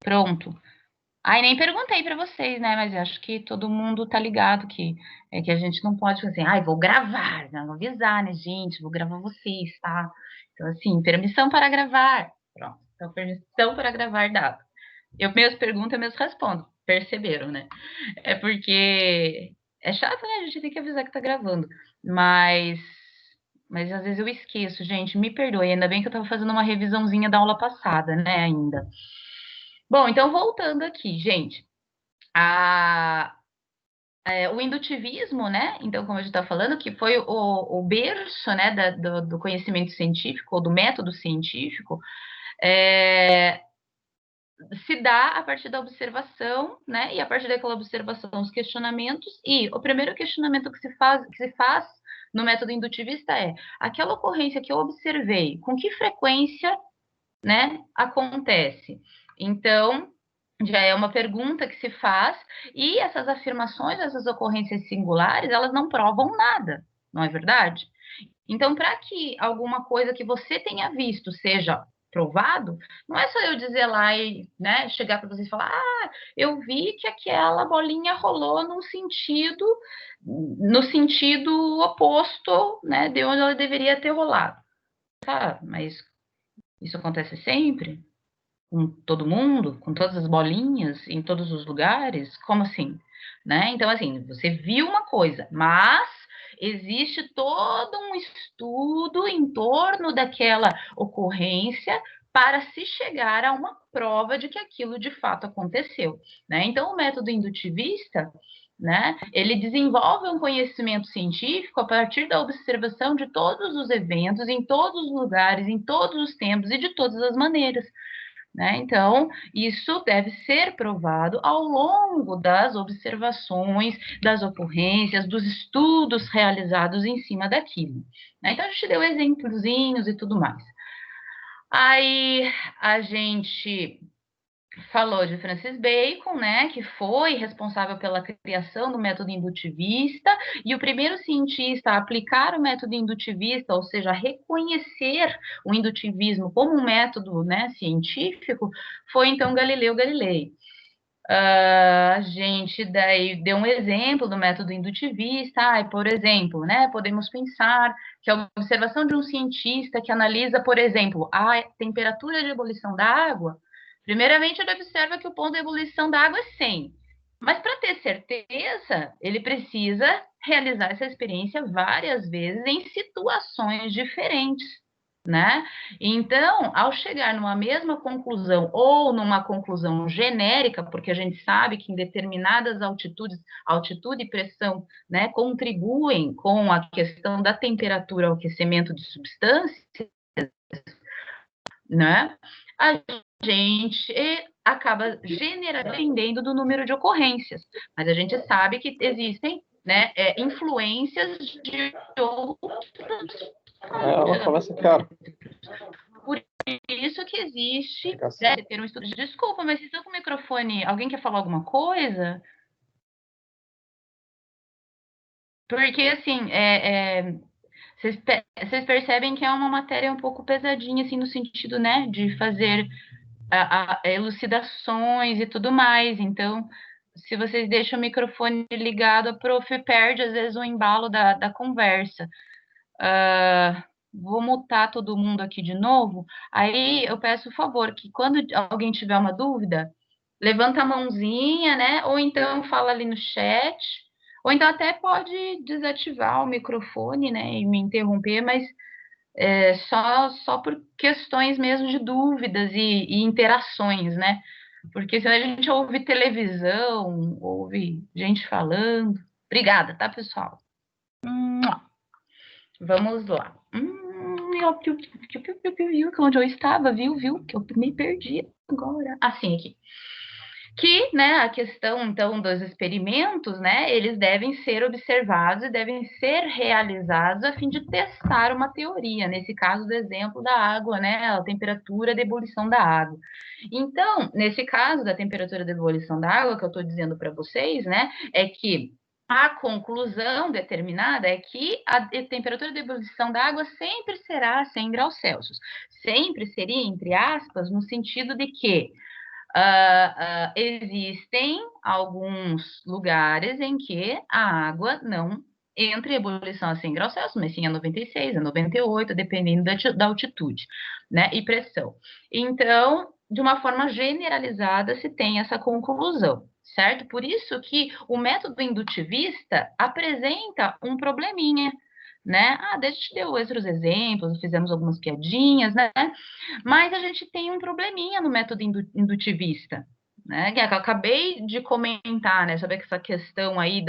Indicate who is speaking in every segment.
Speaker 1: Pronto. Aí nem perguntei para vocês, né? Mas eu acho que todo mundo tá ligado que a gente não pode fazer, ai, vou gravar, não vou avisar, né, gente? Vou gravar vocês, tá? Então, assim, permissão para gravar. Pronto. Então, permissão para gravar dado. Eu mesmo pergunto, eu mesmo respondo. Perceberam, né? É porque é chato, né? A gente tem que avisar que tá gravando. Mas, mas às vezes eu esqueço, gente. Me perdoe. Ainda bem que eu tava fazendo uma revisãozinha da aula passada, né? Ainda. Bom, então voltando aqui, gente. A, o indutivismo, né? Então, como a gente está falando, que foi o berço, né, do conhecimento científico, ou do método científico, é, se dá a partir da observação, né? E a partir daquela observação, os questionamentos. E o primeiro questionamento que se faz no método indutivista é: aquela ocorrência que eu observei, com que frequência, né, acontece? Então, já é uma pergunta que se faz, e essas afirmações, essas ocorrências singulares, elas não provam nada, não é verdade? Então, para que alguma coisa que você tenha visto seja provado, não é só eu dizer lá e, né, chegar para vocês e falar, eu vi que aquela bolinha rolou no sentido oposto, né, de onde ela deveria ter rolado. Tá, mas isso acontece sempre? Com todo mundo, com todas as bolinhas, em todos os lugares? Como assim? Né? Então, assim, você viu uma coisa, mas existe todo um estudo em torno daquela ocorrência para se chegar a uma prova de que aquilo de fato aconteceu, né? Então, o método indutivista, né, ele desenvolve um conhecimento científico a partir da observação de todos os eventos, em todos os lugares, em todos os tempos e de todas as maneiras. Né? Então, isso deve ser provado ao longo das observações, das ocorrências, dos estudos realizados em cima daquilo. Né? Então, a gente deu exemplozinhos e tudo mais. Aí, a gente falou de Francis Bacon, né, que foi responsável pela criação do método indutivista, e o primeiro cientista a aplicar o método indutivista, ou seja, reconhecer o indutivismo como um método, né, científico, foi então Galileu Galilei. A gente daí deu um exemplo do método indutivista, por exemplo, né, podemos pensar que a observação de um cientista que analisa, por exemplo, a temperatura de ebulição da água, primeiramente ele observa que o ponto de ebulição da água é 100, mas para ter certeza, ele precisa realizar essa experiência várias vezes em situações diferentes, né? Então, ao chegar numa mesma conclusão ou numa conclusão genérica, porque a gente sabe que em determinadas altitudes, altitude e pressão, né, contribuem com a questão da temperatura ao aquecimento de substâncias, né? A gente acaba dependendo do número de ocorrências, mas a gente sabe que existem, né, influências de outros.
Speaker 2: Ela começa, cara.
Speaker 1: Por isso que existe, deve ter um estudo. Desculpa, mas vocês estão com o microfone. Alguém quer falar alguma coisa? Porque, assim, vocês percebem que é uma matéria um pouco pesadinha, assim, no sentido, né, de fazer elucidações e tudo mais. Então, se vocês deixam o microfone ligado, a prof perde, às vezes, o embalo da conversa. Vou mutar todo mundo aqui de novo. Aí eu peço o favor que quando alguém tiver uma dúvida, levanta a mãozinha, né? Ou então fala ali no chat, ou então até pode desativar o microfone, né? E me interromper, mas só por questões mesmo de dúvidas e interações, né? Porque senão a gente ouve televisão, ouve gente falando. Obrigada, tá, pessoal? Vamos lá. Onde eu estava, viu? Que eu me perdi agora. Assim, aqui. Que, né, a questão, então, dos experimentos, né, eles devem ser observados e devem ser realizados a fim de testar uma teoria. Nesse caso, do exemplo da água, né, a temperatura de ebulição da água. Então, nesse caso da temperatura de ebulição da água, que eu estou dizendo para vocês, né, é que a conclusão determinada é que a temperatura de ebulição da água sempre será 100 graus Celsius. Sempre seria, entre aspas, no sentido de que Existem alguns lugares em que a água não entra em ebulição a 100 graus Celsius, mas sim a 96, a 98, dependendo da altitude, né, e pressão. Então, de uma forma generalizada, se tem essa conclusão, certo? Por isso que o método indutivista apresenta um probleminha, né? Deixa eu te dar outros exemplos, fizemos algumas piadinhas, né? Mas a gente tem um probleminha no método indutivista, né? Que eu acabei de comentar, né? Sobre essa questão aí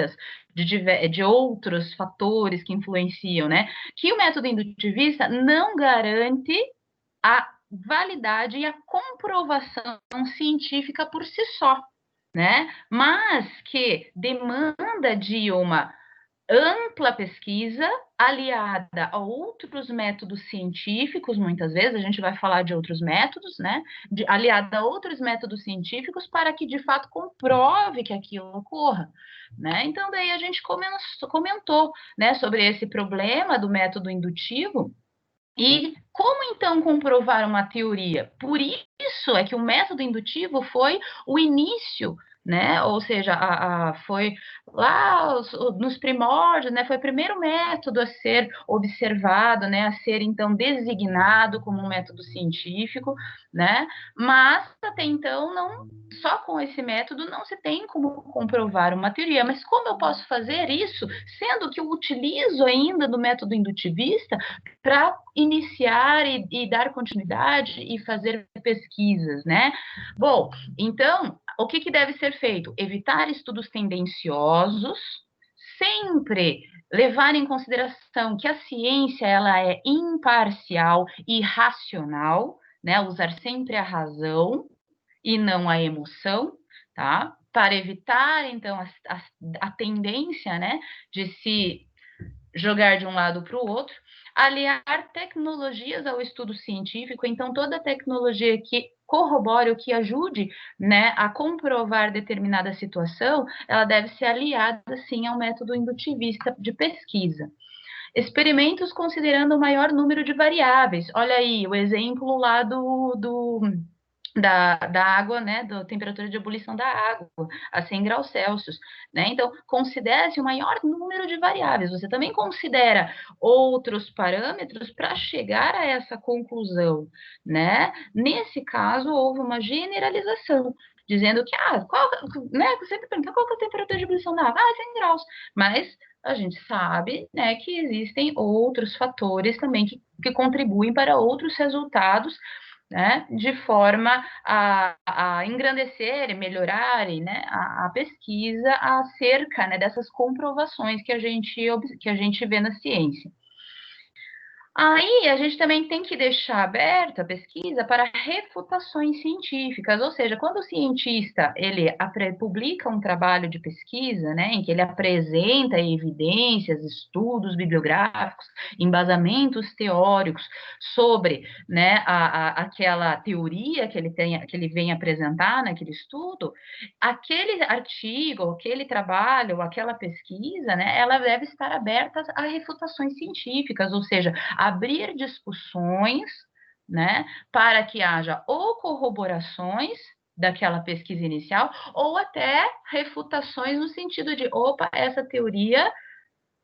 Speaker 1: de outros fatores que influenciam, né? Que o método indutivista não garante a validade e a comprovação científica por si só, né? Mas que demanda de uma ampla pesquisa aliada a outros métodos científicos, muitas vezes a gente vai falar de outros métodos, né? Aliada a outros métodos científicos para que de fato comprove que aquilo ocorra, né? Então daí a gente comentou, né, sobre esse problema do método indutivo. E como então comprovar uma teoria? Por isso é que o método indutivo foi o início, né? Ou seja, foi lá nos primórdios, né? Foi o primeiro método a ser observado, né? A ser então designado como um método científico, né? Mas até então não, só com esse método não se tem como comprovar uma teoria. Mas como eu posso fazer isso, sendo que eu utilizo ainda do método indutivista para iniciar e dar continuidade e fazer pesquisas, né? Bom, então, o que deve ser feito? Evitar estudos tendenciosos, sempre levar em consideração que a ciência ela é imparcial e racional, né? Usar sempre a razão e não a emoção, tá? Para evitar, então, a tendência, né, de se jogar de um lado para o outro, aliar tecnologias ao estudo científico, então toda tecnologia que corrobore ou que ajude, né, a comprovar determinada situação, ela deve ser aliada, sim, ao método indutivista de pesquisa. Experimentos considerando o maior número de variáveis. Olha aí, o exemplo lá da água, né, da temperatura de ebulição da água, a 100 graus Celsius, né? Então, considere-se o maior número de variáveis. Você também considera outros parâmetros para chegar a essa conclusão, né? Nesse caso, houve uma generalização, dizendo que, né, você sempre pergunta qual que é a temperatura de ebulição da água? 100 graus. Mas a gente sabe, né, que existem outros fatores também que contribuem para outros resultados, né, de forma a engrandecer e melhorar, né, a pesquisa acerca, né, dessas comprovações que a gente vê na ciência. Aí a gente também tem que deixar aberta a pesquisa para refutações científicas, ou seja, quando o cientista ele publica um trabalho de pesquisa, né, em que ele apresenta evidências, estudos bibliográficos, embasamentos teóricos sobre, né, aquela teoria que ele vem apresentar naquele estudo, aquele artigo, aquele trabalho, aquela pesquisa, né, ela deve estar aberta a refutações científicas, ou seja, abrir discussões, né, para que haja ou corroborações daquela pesquisa inicial, ou até refutações no sentido de, opa, essa teoria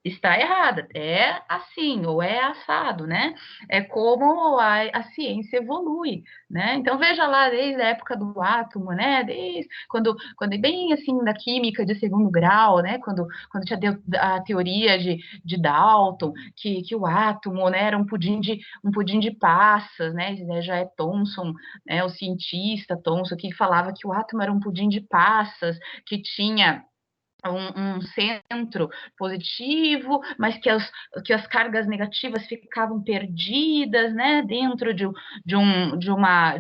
Speaker 1: está errada, é assim, ou é assado, né? É como a ciência evolui, né? Então, veja lá, desde a época do átomo, né? Desde quando bem assim, da química de segundo grau, né? Quando já deu a teoria de Dalton, que o átomo, né, era um pudim de passas, né? Já é Thomson, né, o cientista Thomson, que falava que o átomo era um pudim de passas, que tinha um centro positivo, mas que as cargas negativas ficavam perdidas, né, dentro de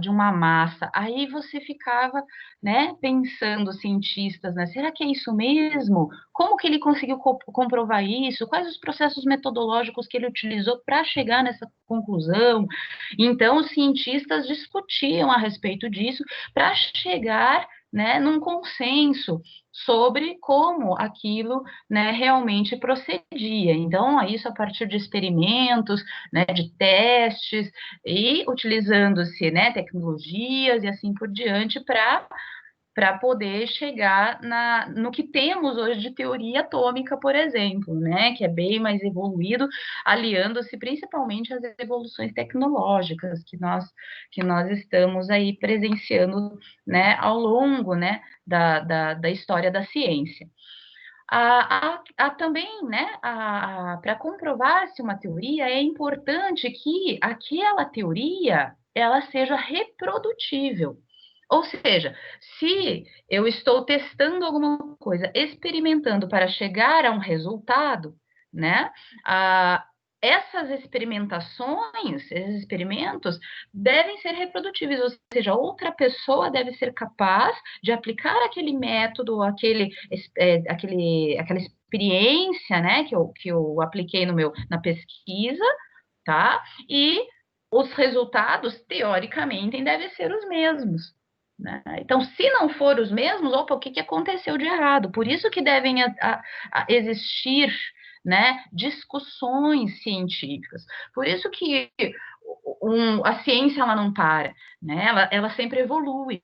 Speaker 1: uma massa. Aí você ficava, né, pensando, cientistas, né, será que é isso mesmo? Como que ele conseguiu comprovar isso? Quais os processos metodológicos que ele utilizou para chegar nessa conclusão? Então, os cientistas discutiam a respeito disso para chegar, né, num consenso sobre como aquilo, né, realmente procedia. Então, isso a partir de experimentos, né, de testes, e utilizando-se, né, tecnologias e assim por diante para poder chegar no que temos hoje de teoria atômica, por exemplo, né, que é bem mais evoluído, aliando-se principalmente às evoluções tecnológicas que nós estamos aí presenciando, né, ao longo, né, da história da ciência. Também, né, para comprovar-se uma teoria, é importante que aquela teoria ela seja reprodutível. Ou seja, se eu estou testando alguma coisa, experimentando para chegar a um resultado, né? Essas experimentações, esses experimentos, devem ser reprodutíveis, ou seja, outra pessoa deve ser capaz de aplicar aquele método, aquela experiência, né, que eu apliquei na pesquisa, tá? E os resultados, teoricamente, devem ser os mesmos. Né? Então, se não for os mesmos, opa, o que aconteceu de errado? Por isso que devem existir, né, discussões científicas. Por isso que a ciência ela não para, né? Ela sempre evolui.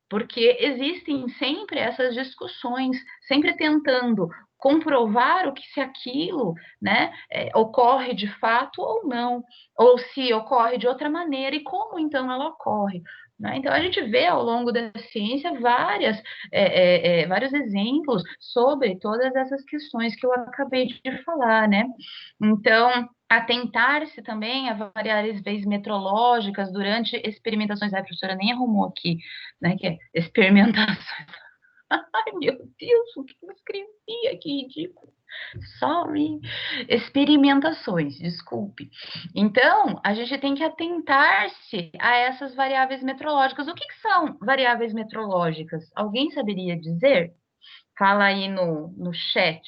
Speaker 1: Porque existem sempre essas discussões, sempre tentando comprovar o que se aquilo, né, ocorre de fato ou não, ou se ocorre de outra maneira e como então ela ocorre. Né? Então a gente vê ao longo da ciência vários exemplos sobre todas essas questões que eu acabei de falar, né? Então atentar-se também a variáveis metrológicas durante experimentações. A professora nem arrumou aqui, né? Que é experimentações. Ai, meu Deus, o que eu escrevi aqui, ridículo. Sorry. Experimentações, desculpe. Então, a gente tem que atentar-se a essas variáveis metrológicas. O que são variáveis metrológicas? Alguém saberia dizer? Fala aí no chat,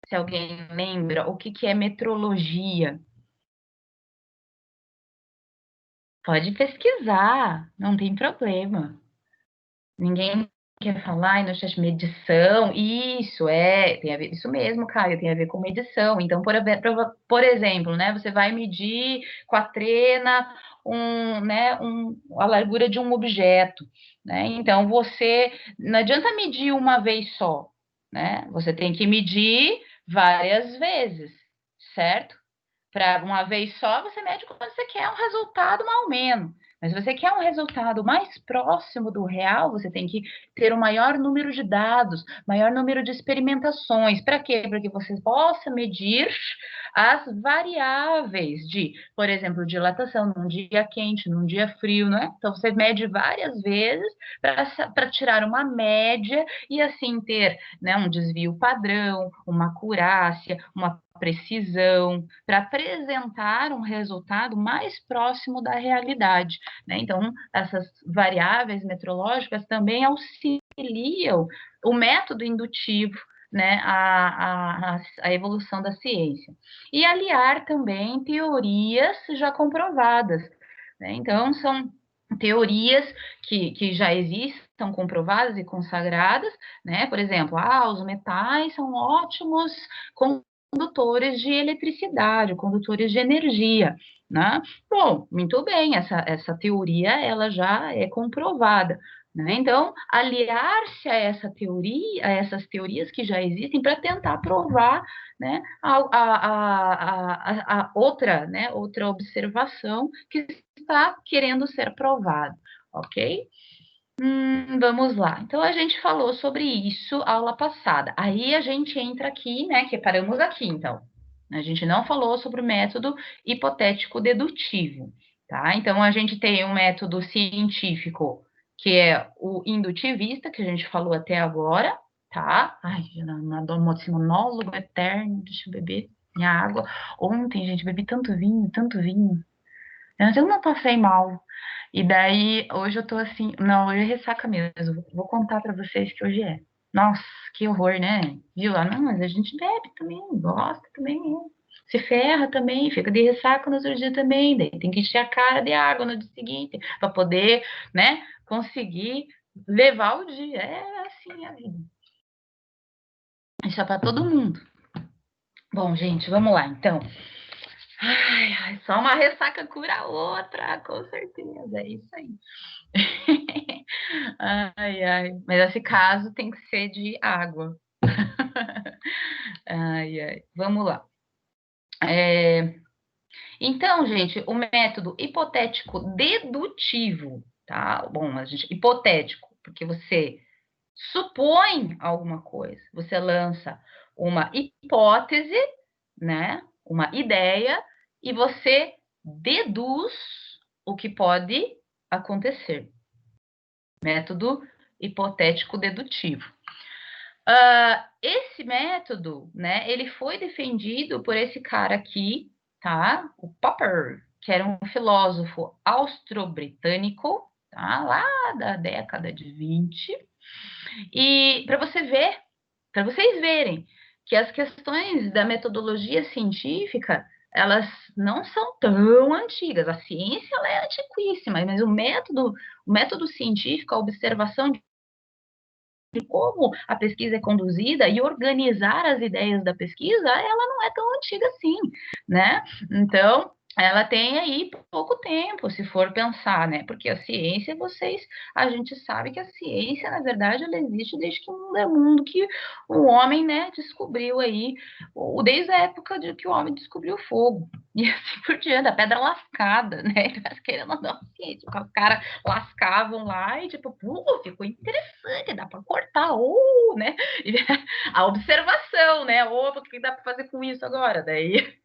Speaker 1: se alguém lembra, o que é metrologia. Pode pesquisar, não tem problema. Ninguém quer falar no chat medição, isso tem a ver, isso mesmo, Caio, tem a ver com medição. Então, por exemplo, né, você vai medir com a trena a largura de um objeto, né? Então, não adianta medir uma vez só, né? Você tem que medir várias vezes, certo? Para uma vez só, você mede quando você quer um resultado mais ou menos. Mas se você quer um resultado mais próximo do real, você tem que ter o maior número de dados, maior número de experimentações. Para quê? Para que você possa medir as variáveis por exemplo, dilatação num dia quente, num dia frio, né? Então você mede várias vezes para tirar uma média e assim ter, né, um desvio padrão, uma acurácia, uma precisão, para apresentar um resultado mais próximo da realidade. Né? Então, essas variáveis metrológicas também auxiliam o método indutivo, né, a evolução da ciência. E aliar também teorias já comprovadas. Né? Então, são teorias que já existem, são comprovadas e consagradas, né? Por exemplo, os metais são ótimos condutores de eletricidade, condutores de energia, né? Bom, muito bem, essa teoria ela já é comprovada. Né? Então, aliar-se a essas teorias que já existem para tentar provar, né, outra, né, outra observação que está querendo ser provada, ok? Vamos lá. Então, a gente falou sobre isso aula passada. Aí a gente entra aqui, né, que paramos aqui, então. A gente não falou sobre o método hipotético dedutivo, tá? Então, a gente tem um método científico, que é o indutivista, que a gente falou até agora, tá? Ai, esse monólogo eterno, deixa eu beber minha água. Ontem, gente, bebi tanto vinho, tanto vinho. Eu não passei mal. E daí, hoje eu tô assim, não, hoje é ressaca mesmo. Vou contar pra vocês que hoje é. Nossa, que horror, né? Viu? Não, mas a gente bebe também, gosta também, né? Se ferra também, fica de ressaca no outro dia também. Daí tem que encher a cara de água no dia seguinte, pra poder, né, conseguir levar o dia. É assim a vida. Isso é para todo mundo. Bom, gente, vamos lá, então. Ai, só uma ressaca cura a outra, com certeza, é isso aí. Ai, mas esse caso tem que ser de água. Ai, vamos lá. Então, gente, o método hipotético dedutivo, tá? Bom, a gente, hipotético, porque você supõe alguma coisa, você lança uma hipótese, né? Uma ideia, e você deduz o que pode acontecer. Método hipotético dedutivo. Esse método, né, ele foi defendido por esse cara aqui, tá? O Popper, que era um filósofo austro-britânico, tá? Lá da década de 20. E para vocês verem que as questões da metodologia científica, elas não são tão antigas. A ciência ela é antiquíssima, mas o método científico, a observação de como a pesquisa é conduzida e organizar as ideias da pesquisa, ela não é tão antiga assim, né? Então, ela tem aí pouco tempo, se for pensar, né? Porque a ciência, a gente sabe que a ciência, na verdade, ela existe desde que o mundo é mundo, que o homem, né, descobriu aí, desde a época de que o homem descobriu o fogo, e assim por diante, a pedra lascada, né? Querendo ou não, ciência, os caras lascavam lá e tipo, ficou interessante, dá para cortar, né? E a observação, né? O que dá para fazer com isso agora? Daí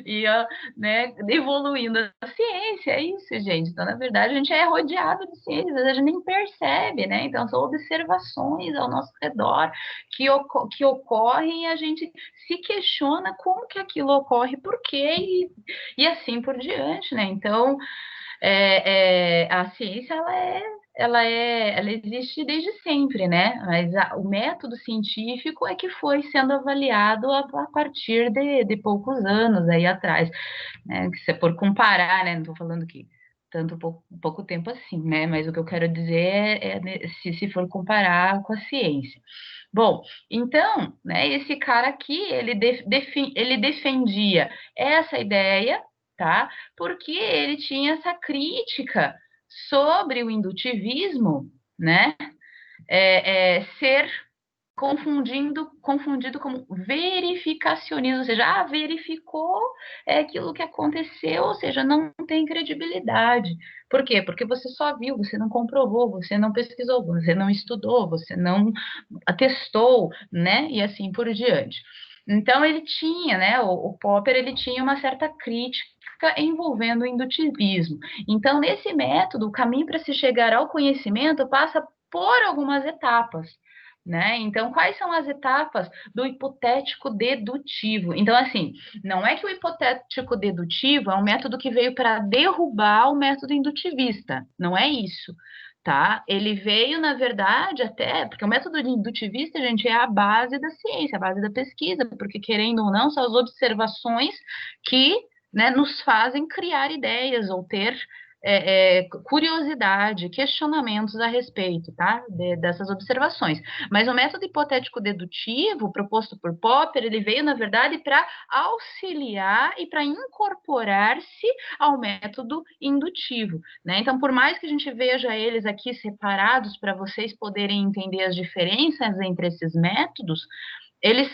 Speaker 1: ia, né, evoluindo a ciência, é isso, gente. Então, na verdade, a gente é rodeado de ciências, a gente nem percebe, né? Então, são observações ao nosso redor que ocorrem e a gente se questiona como que aquilo ocorre, por quê, e assim por diante, né? Então, a ciência ela existe desde sempre, né? Mas o método científico é que foi sendo avaliado a partir de poucos anos aí atrás, né? Se você for comparar, né? Não estou falando que tanto pouco tempo assim, né? Mas o que eu quero dizer se for comparar com a ciência. Bom, então, né, esse cara aqui, ele defendia essa ideia, tá? Porque ele tinha essa crítica sobre o indutivismo, né? Ser confundido como verificacionismo, ou seja, verificou aquilo que aconteceu, ou seja, não tem credibilidade. Por quê? Porque você só viu, você não comprovou, você não pesquisou, você não estudou, você não atestou, né? E assim por diante. Então ele tinha, né? O Popper ele tinha uma certa crítica envolvendo o indutivismo. Então, nesse método, o caminho para se chegar ao conhecimento passa por algumas etapas. Né? Então, quais são as etapas do hipotético dedutivo? Então, assim, não é que o hipotético dedutivo é um método que veio para derrubar o método indutivista, não é isso, tá? Ele veio, na verdade, até porque o método indutivista, gente, é a base da ciência, a base da pesquisa, porque querendo ou não, são as observações que, né, nos fazem criar ideias ou ter curiosidade, questionamentos a respeito, tá? Dessas observações. Mas o método hipotético dedutivo proposto por Popper, ele veio, na verdade, para auxiliar e para incorporar-se ao método indutivo, né? Então, por mais que a gente veja eles aqui separados para vocês poderem entender as diferenças entre esses métodos, eles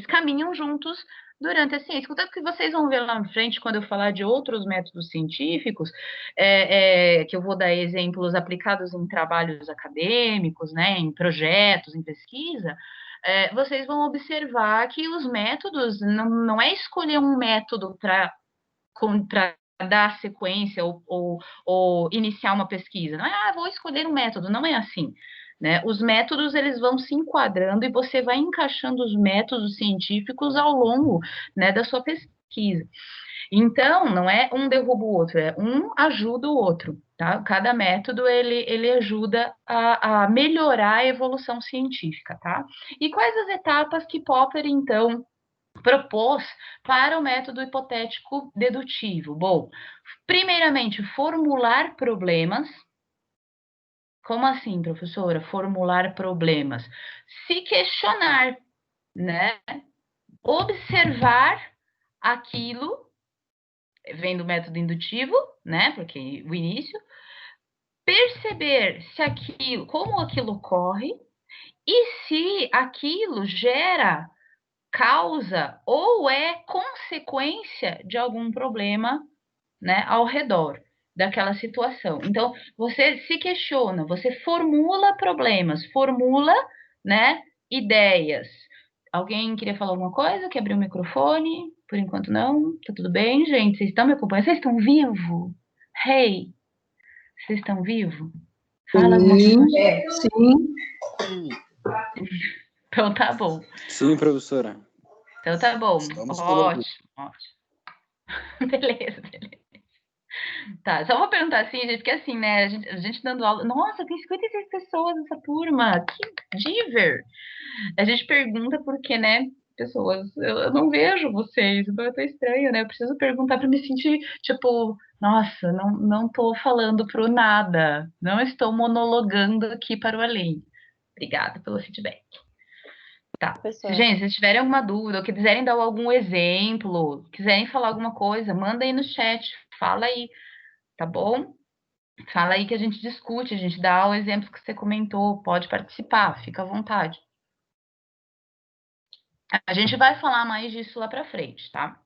Speaker 1: caminham juntos durante a ciência. Contanto que vocês vão ver lá na frente, quando eu falar de outros métodos científicos, que eu vou dar exemplos aplicados em trabalhos acadêmicos, né, em projetos, em pesquisa, vocês vão observar que os métodos, não é escolher um método para dar sequência ou iniciar uma pesquisa. Não é, vou escolher um método, não é assim. Né? Os métodos eles vão se enquadrando e você vai encaixando os métodos científicos ao longo, né, da sua pesquisa. Então, não é um derruba o outro, é um ajuda o outro. Tá? Cada método ele ajuda a melhorar a evolução científica. Tá? E quais as etapas que Popper, então, propôs para o método hipotético dedutivo? Bom, primeiramente, formular problemas, Como assim, professora? Formular problemas. Se questionar, né? Observar aquilo, vem do método indutivo, né? Porque o início, perceber se aquilo, como aquilo ocorre e se aquilo gera causa ou é consequência de algum problema, né, ao redor daquela situação. Então, você se questiona, você formula problemas, formula, né, ideias. Alguém queria falar alguma coisa? Quer abrir o microfone? Por enquanto não. Tá tudo bem, gente? Vocês estão me acompanhando? Vocês estão vivos? Hey, vocês estão vivos? Fala alguma coisa.
Speaker 3: Sim.
Speaker 1: Então tá bom.
Speaker 3: Sim, professora.
Speaker 1: Então tá bom.
Speaker 3: Estamos
Speaker 1: Ótimo, ótimo. Beleza, beleza. Tá, só vou perguntar assim, gente, porque assim, né, a gente dando aula, nossa, tem 56 pessoas nessa turma, que diver! A gente pergunta porque, né, pessoas, eu não vejo vocês, então eu tô estranho, né, eu preciso perguntar para me sentir, tipo, nossa, não tô falando pro nada, não estou monologando aqui para o além. Obrigada pelo feedback. Tá. Gente, se vocês tiverem alguma dúvida, ou quiserem dar algum exemplo, quiserem falar alguma coisa, manda aí no chat, fala aí, tá bom? Fala aí que a gente discute, a gente dá o exemplo que você comentou, pode participar, fica à vontade. A gente vai falar mais disso lá para frente, tá?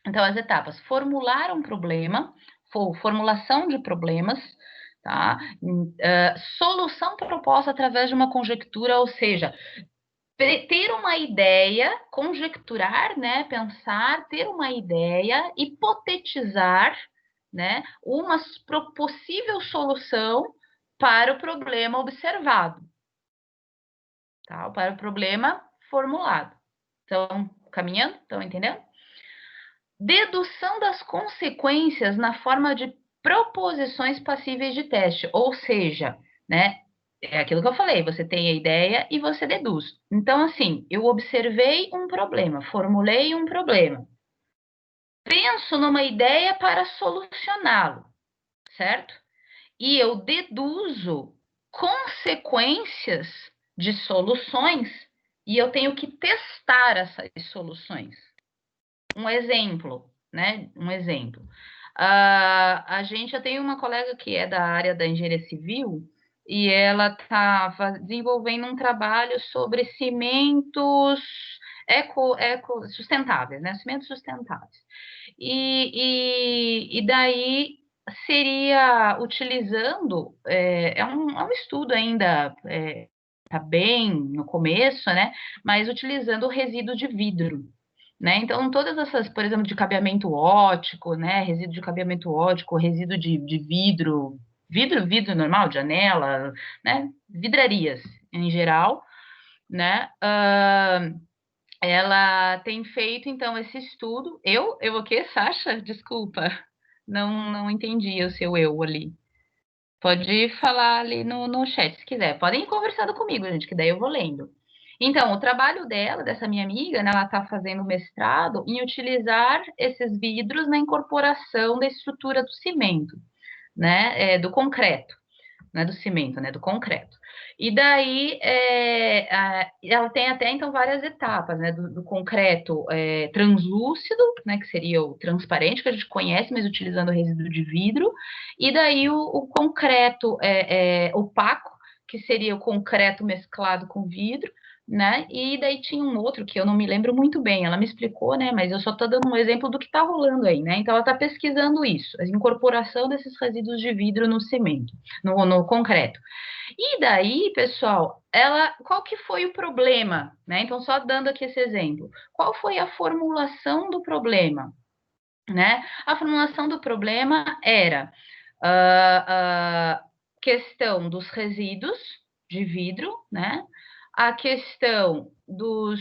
Speaker 1: Então, as etapas: formular um problema, formulação de problemas, tá? Solução proposta através de uma conjectura, ou seja, ter uma ideia, conjecturar, né? Pensar, ter uma ideia, hipotetizar, né? Uma possível solução para o problema observado, tá? Para o problema formulado. Então, caminhando? Estão entendendo? Dedução das consequências na forma de proposições passíveis de teste, ou seja, né? É aquilo que eu falei, você tem a ideia e você deduz. Então, assim, eu observei um problema, formulei um problema, penso numa ideia para solucioná-lo, certo? E eu deduzo consequências de soluções e eu tenho que testar essas soluções. Um exemplo, né? Um exemplo. Eu tenho uma colega que é da área da engenharia civil e ela está desenvolvendo um trabalho sobre cimentos sustentáveis, né? Cimentos sustentáveis. E daí seria utilizando, é um estudo ainda, está bem no começo, né? Mas utilizando o resíduo de vidro. Né? Então, todas essas, por exemplo, de cabeamento óptico, né? Resíduo de cabeamento óptico, resíduo de vidro normal, de janela, né? Vidrarias em geral, né? Ela tem feito, então, esse estudo. Eu o quê, Sasha? Desculpa, não entendi o seu eu ali. Pode falar ali no chat, se quiser. Podem ir conversando comigo, gente, que daí eu vou lendo. Então, o trabalho dela, dessa minha amiga, né, ela está fazendo mestrado em utilizar esses vidros na incorporação da estrutura do cimento, né, do concreto, não é do cimento, né, do concreto. E daí, ela tem até, então, várias etapas, né, do concreto translúcido, né, que seria o transparente, que a gente conhece, mas utilizando o resíduo de vidro, e daí o concreto opaco, que seria o concreto mesclado com vidro, né, e daí tinha um outro que eu não me lembro muito bem, ela me explicou, né, mas eu só estou dando um exemplo do que está rolando aí, né, então ela está pesquisando isso, a incorporação desses resíduos de vidro no cimento, no concreto. E daí, pessoal, qual que foi o problema, né? Então, só dando aqui esse exemplo, qual foi a formulação do problema, né? A formulação do problema era a questão dos resíduos de vidro, né? A questão do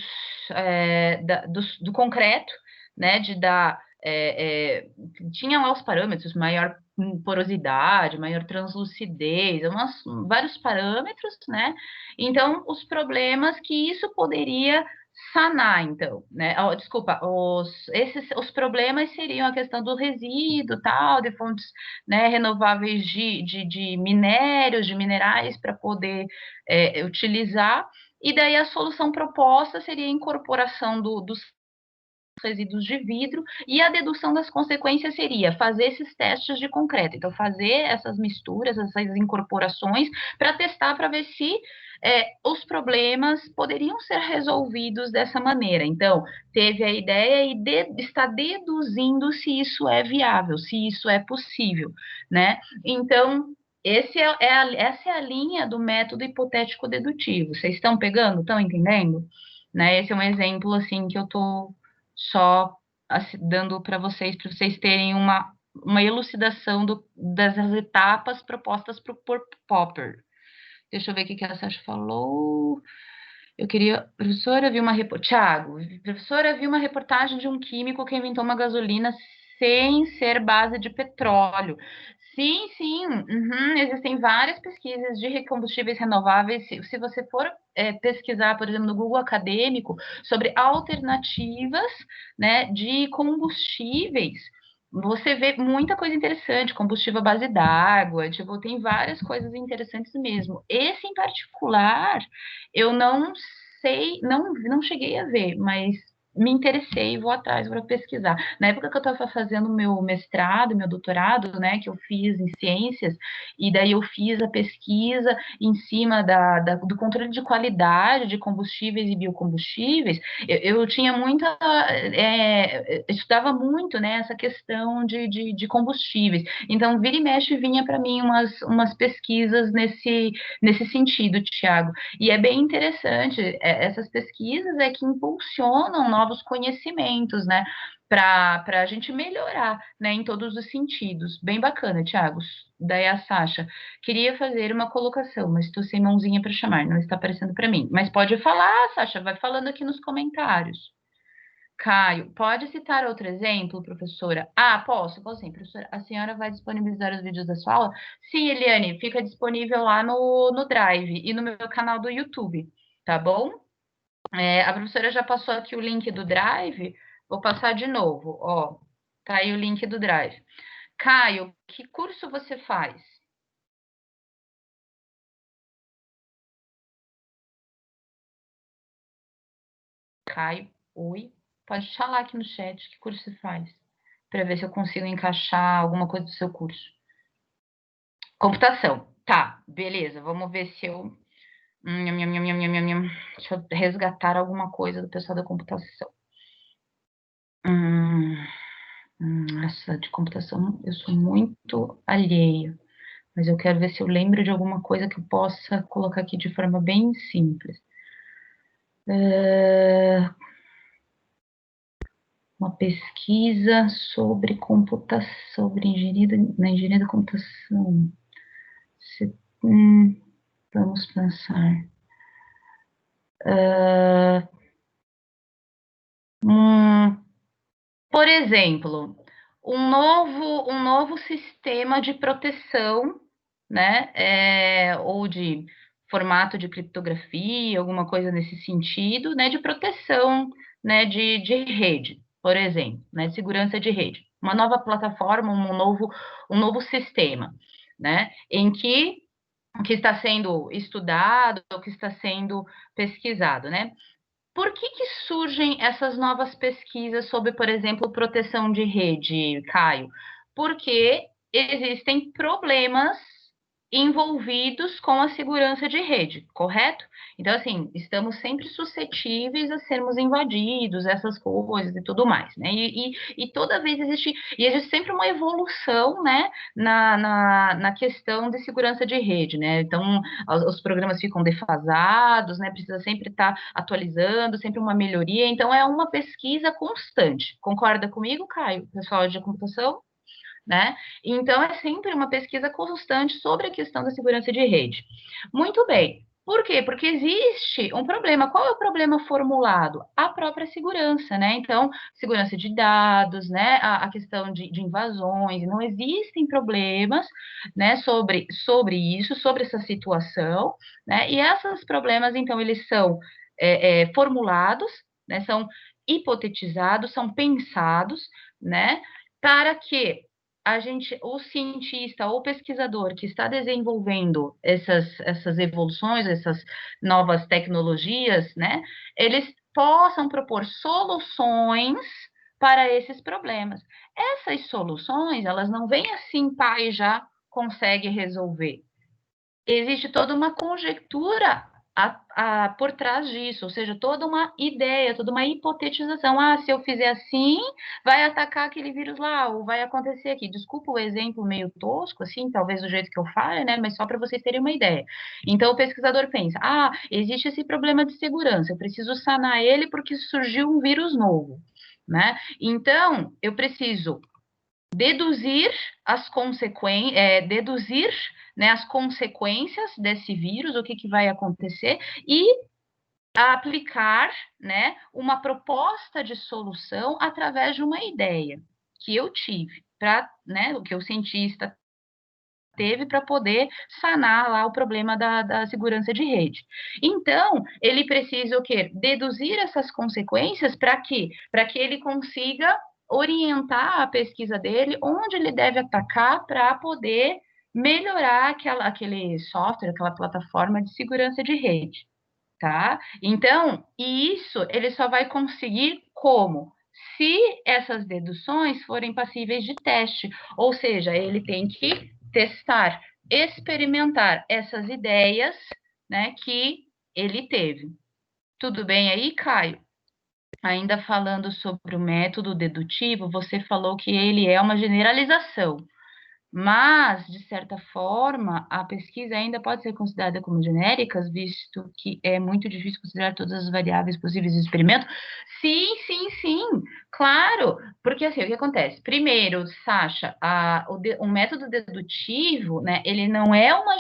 Speaker 1: concreto, né? De dar tinham lá os parâmetros, maior porosidade, maior translucidez, vários parâmetros, né? Então, os problemas que isso poderia sanar, então, né? Desculpa, os problemas seriam a questão do resíduo, tal, de fontes, né, renováveis de minérios, de minerais para poder utilizar, e daí a solução proposta seria a incorporação dos resíduos de vidro, e a dedução das consequências seria fazer esses testes de concreto, então fazer essas misturas, essas incorporações, para testar, para ver se os problemas poderiam ser resolvidos dessa maneira. Então, teve a ideia e está deduzindo se isso é viável, se isso é possível, né? Então, essa é a linha do método hipotético dedutivo. Vocês estão pegando? Estão entendendo? Né? Esse é um exemplo, assim, que eu estou só dando para vocês terem uma elucidação das etapas propostas por Popper. Deixa eu ver o que a Sasha falou. Professora, vi uma reportagem de um químico que inventou uma gasolina sem ser base de petróleo. Sim, sim, existem várias pesquisas de combustíveis renováveis. Se você for pesquisar, por exemplo, no Google Acadêmico, sobre alternativas, né, de combustíveis, você vê muita coisa interessante, combustível à base d'água, tipo, tem várias coisas interessantes mesmo. Esse em particular, eu não sei, não cheguei a ver, mas me interessei e vou atrás para pesquisar. Na época que eu estava fazendo meu mestrado, meu doutorado, né, que eu fiz em ciências, e daí eu fiz a pesquisa em cima do controle de qualidade de combustíveis e biocombustíveis, eu tinha muita, estudava muito, né, essa questão de combustíveis. Então, vira e mexe vinha para mim umas pesquisas nesse sentido, Tiago. E é bem interessante, essas pesquisas que impulsionam novos conhecimentos, né, para a gente melhorar, né, em todos os sentidos. Bem bacana, Tiago. Daí a Sasha, queria fazer uma colocação, mas estou sem mãozinha para chamar, não está aparecendo para mim. Mas pode falar, Sasha, vai falando aqui nos comentários. Caio, pode citar outro exemplo, professora? Ah, posso sim, professora. A senhora vai disponibilizar os vídeos da sua aula? Sim, Eliane, fica disponível lá no Drive e no meu canal do YouTube, tá bom? A professora já passou aqui o link do Drive, vou passar de novo, ó. Tá aí o link do Drive. Caio, que curso você faz? Caio, oi. Pode falar aqui no chat que curso você faz, para ver se eu consigo encaixar alguma coisa do seu curso. Computação. Tá, beleza. Vamos ver se eu. Deixa eu resgatar alguma coisa do pessoal da computação. Essa de computação eu sou muito alheia, mas eu quero ver se eu lembro de alguma coisa que eu possa colocar aqui de forma bem simples. Uma pesquisa sobre computação, sobre engenharia da computação. Vamos pensar. Por exemplo, um novo sistema de proteção, né? Ou de formato de criptografia, alguma coisa nesse sentido, né? De proteção, né? De rede, por exemplo, né? Segurança de rede. Uma nova plataforma, um novo sistema, né? Em que está sendo estudado, ou que está sendo pesquisado, né? Por que surgem essas novas pesquisas sobre, por exemplo, proteção de rede, Caio? Porque existem problemas envolvidos com a segurança de rede, correto? Então, assim, estamos sempre suscetíveis a sermos invadidos, essas coisas e tudo mais, né? E toda vez existe sempre uma evolução, né, na questão de segurança de rede, né? Então, os programas ficam defasados, né? Precisa sempre estar atualizando, sempre uma melhoria. Então, é uma pesquisa constante. Concorda comigo, Caio, pessoal de computação? Né? Então, é sempre uma pesquisa constante sobre a questão da segurança de rede. Muito bem. Por quê? Porque existe um problema. Qual é o problema formulado? A própria segurança, né? Então, segurança de dados, né? A questão de invasões. Não existem problemas, né? Sobre isso, sobre essa situação, né? E esses problemas, então, eles são formulados, né? São hipotetizados, são pensados, né? Para que o cientista ou pesquisador que está desenvolvendo essas evoluções, essas novas tecnologias, né? Eles possam propor soluções para esses problemas. Essas soluções, elas não vêm assim, pá, e já consegue resolver. Existe toda uma conjectura por trás disso, ou seja, toda uma ideia, toda uma hipotetização. Ah, se eu fizer assim, vai atacar aquele vírus lá, ou vai acontecer aqui. Desculpa o exemplo meio tosco, assim, talvez do jeito que eu falo, né? Mas só para vocês terem uma ideia. Então, o pesquisador pensa: ah, existe esse problema de segurança, eu preciso sanar ele porque surgiu um vírus novo, né? Então, eu preciso deduzir as consequências, né, as consequências desse vírus, o que vai acontecer, e aplicar, né, uma proposta de solução através de uma ideia que eu tive, né, o que o cientista teve para poder sanar lá o problema da segurança de rede. Então, ele precisa o quê? Deduzir essas consequências para quê? Para que ele consiga orientar a pesquisa dele onde ele deve atacar para poder melhorar aquele software, aquela plataforma de segurança de rede, tá? Então, isso ele só vai conseguir como? Se essas deduções forem passíveis de teste, ou seja, ele tem que testar, experimentar essas ideias, né, que ele teve. Tudo bem aí, Caio? Ainda falando sobre o método dedutivo, você falou que ele é uma generalização. Mas, de certa forma, a pesquisa ainda pode ser considerada como genéricas, visto que é muito difícil considerar todas as variáveis possíveis de experimento. Sim, sim, sim, claro, porque assim, o que acontece? Primeiro, Sasha, o método dedutivo, né, ele não é uma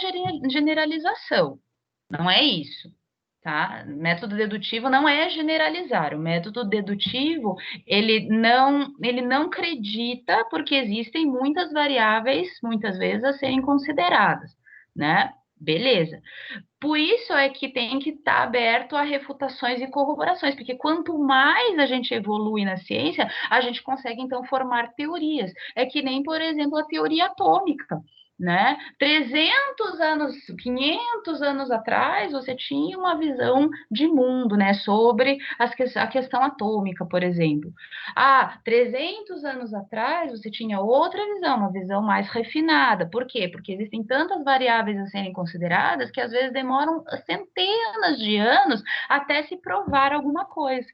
Speaker 1: generalização, não é isso. Tá? Método dedutivo não é generalizar. O método dedutivo, ele não acredita porque existem muitas variáveis, muitas vezes, a serem consideradas, né? Beleza. Por isso é que tem que estar aberto a refutações e corroborações, porque quanto mais a gente evolui na ciência, a gente consegue, então, formar teorias. É que nem, por exemplo, a teoria atômica, né? 300 anos, 500 anos atrás, você tinha uma visão de mundo, né? Sobre a questão atômica, por exemplo. 300 anos atrás, você tinha outra visão, uma visão mais refinada. Por quê? Porque existem tantas variáveis a serem consideradas que às vezes demoram centenas de anos até se provar alguma coisa.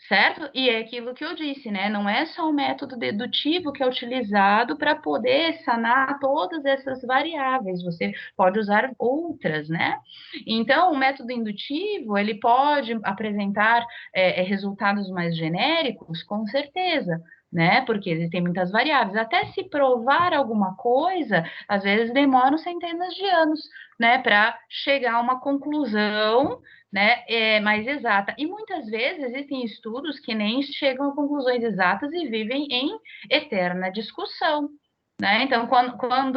Speaker 1: Certo? E é aquilo que eu disse, né? Não é só o método dedutivo que é utilizado para poder sanar todas essas variáveis, você pode usar outras, né? Então, o método indutivo, ele pode apresentar resultados mais genéricos, com certeza, né? Porque existem muitas variáveis. Até se provar alguma coisa, às vezes demoram centenas de anos, né? Para chegar a uma conclusão, né, mais exata. E muitas vezes existem estudos que nem chegam a conclusões exatas e vivem em eterna discussão. Né? Então,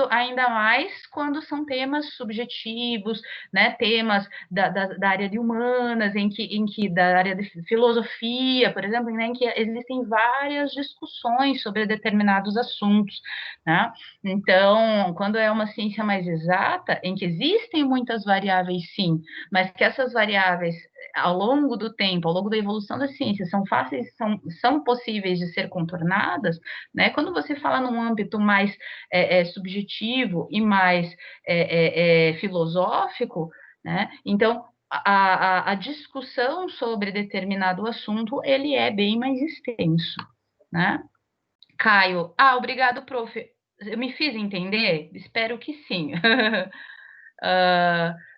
Speaker 1: ainda mais quando são temas subjetivos, né? Temas da área de humanas, em que da área de filosofia, por exemplo, né? Em que existem várias discussões sobre determinados assuntos. Né? Então, quando é uma ciência mais exata, em que existem muitas variáveis, sim, mas que essas variáveis, ao longo do tempo, ao longo da evolução da ciência, são possíveis de ser contornadas, né? Quando você fala num âmbito mais subjetivo e mais filosófico, né? Então, a discussão sobre determinado assunto, ele é bem mais extenso, né? Caio, obrigado, prof. Eu me fiz entender? Espero que sim.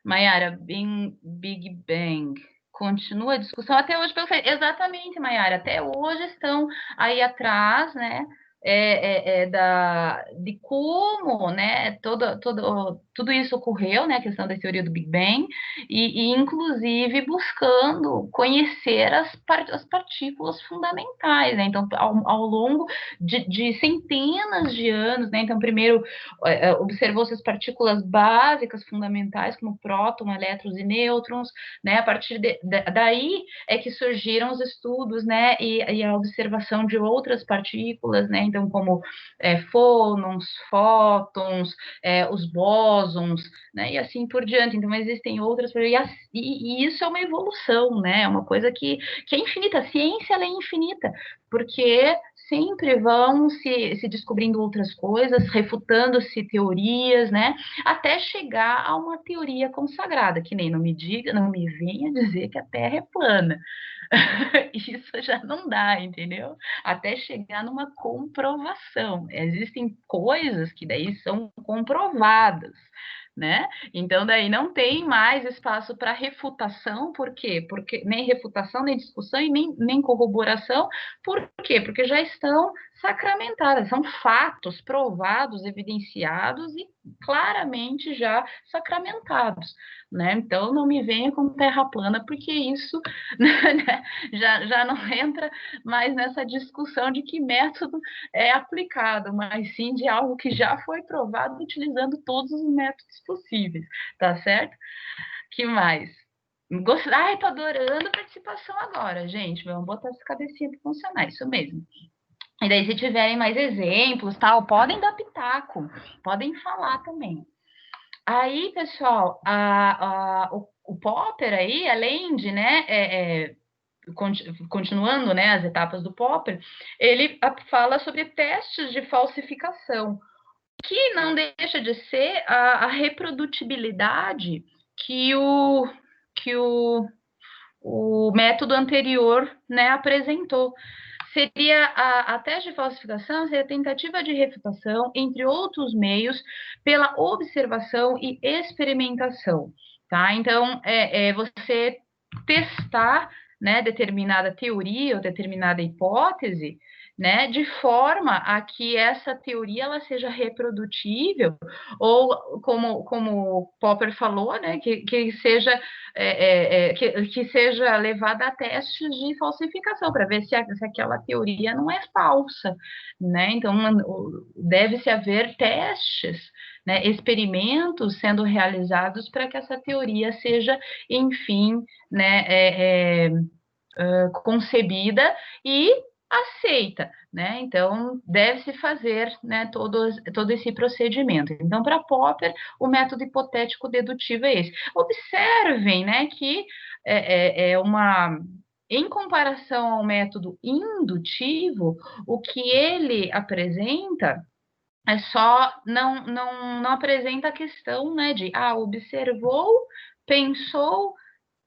Speaker 1: Maiara, Big Bang. Continua a discussão até hoje. Exatamente, Maiara. Até hoje estão aí atrás, né? de como, né, tudo isso ocorreu, né, a questão da teoria do Big Bang, e inclusive buscando conhecer as partículas fundamentais, né, então ao longo de centenas de anos, né, então primeiro observou-se as partículas básicas fundamentais, como prótons, elétrons e nêutrons, né, a partir daí é que surgiram os estudos, né, e a observação de outras partículas, né, então como fônons, fótons, os bósons, né, e assim por diante. Então existem outras, e isso é uma evolução, né, é uma coisa que é infinita. A ciência ela é infinita, porque sempre vão se descobrindo outras coisas, refutando-se teorias, né, até chegar a uma teoria consagrada, que nem não me venha dizer que a Terra é plana. Isso já não dá, entendeu? Até chegar numa comprovação. Existem coisas que daí são comprovadas, né? Então daí não tem mais espaço para refutação, por quê? Porque nem refutação, nem discussão e nem corroboração, por quê? Porque já estão sacramentadas, são fatos provados, evidenciados e claramente já sacramentados, né? Então não me venha com terra plana, porque isso né, já não entra mais nessa discussão de que método é aplicado, mas sim de algo que já foi provado utilizando todos os métodos possíveis, tá certo? Que mais? Ai, tô adorando a participação agora, gente. Vamos botar essa cabecinha para funcionar, isso mesmo. E daí, se tiverem mais exemplos, tal, podem dar pitaco, podem falar também. Aí, pessoal, o Popper aí, além de, né, continuando, né, as etapas do Popper, ele fala sobre testes de falsificação, que não deixa de ser a reprodutibilidade que o método anterior, né, apresentou. Seria a teste de falsificação, seria a tentativa de refutação, entre outros meios, pela observação e experimentação, tá? Então, você testar, né, determinada teoria ou determinada hipótese, né, de forma a que essa teoria ela seja reprodutível, ou como Popper falou, né, que seja que seja levada a testes de falsificação, para ver se aquela teoria não é falsa, né? Então, deve-se haver testes, né, experimentos sendo realizados para que essa teoria seja, enfim, né, concebida e aceita, né? Então, deve-se fazer, né, todo esse procedimento. Então, para Popper, o método hipotético dedutivo é esse. Observem, né, que em comparação ao método indutivo, o que ele apresenta é só não apresenta a questão, né, de observou, pensou,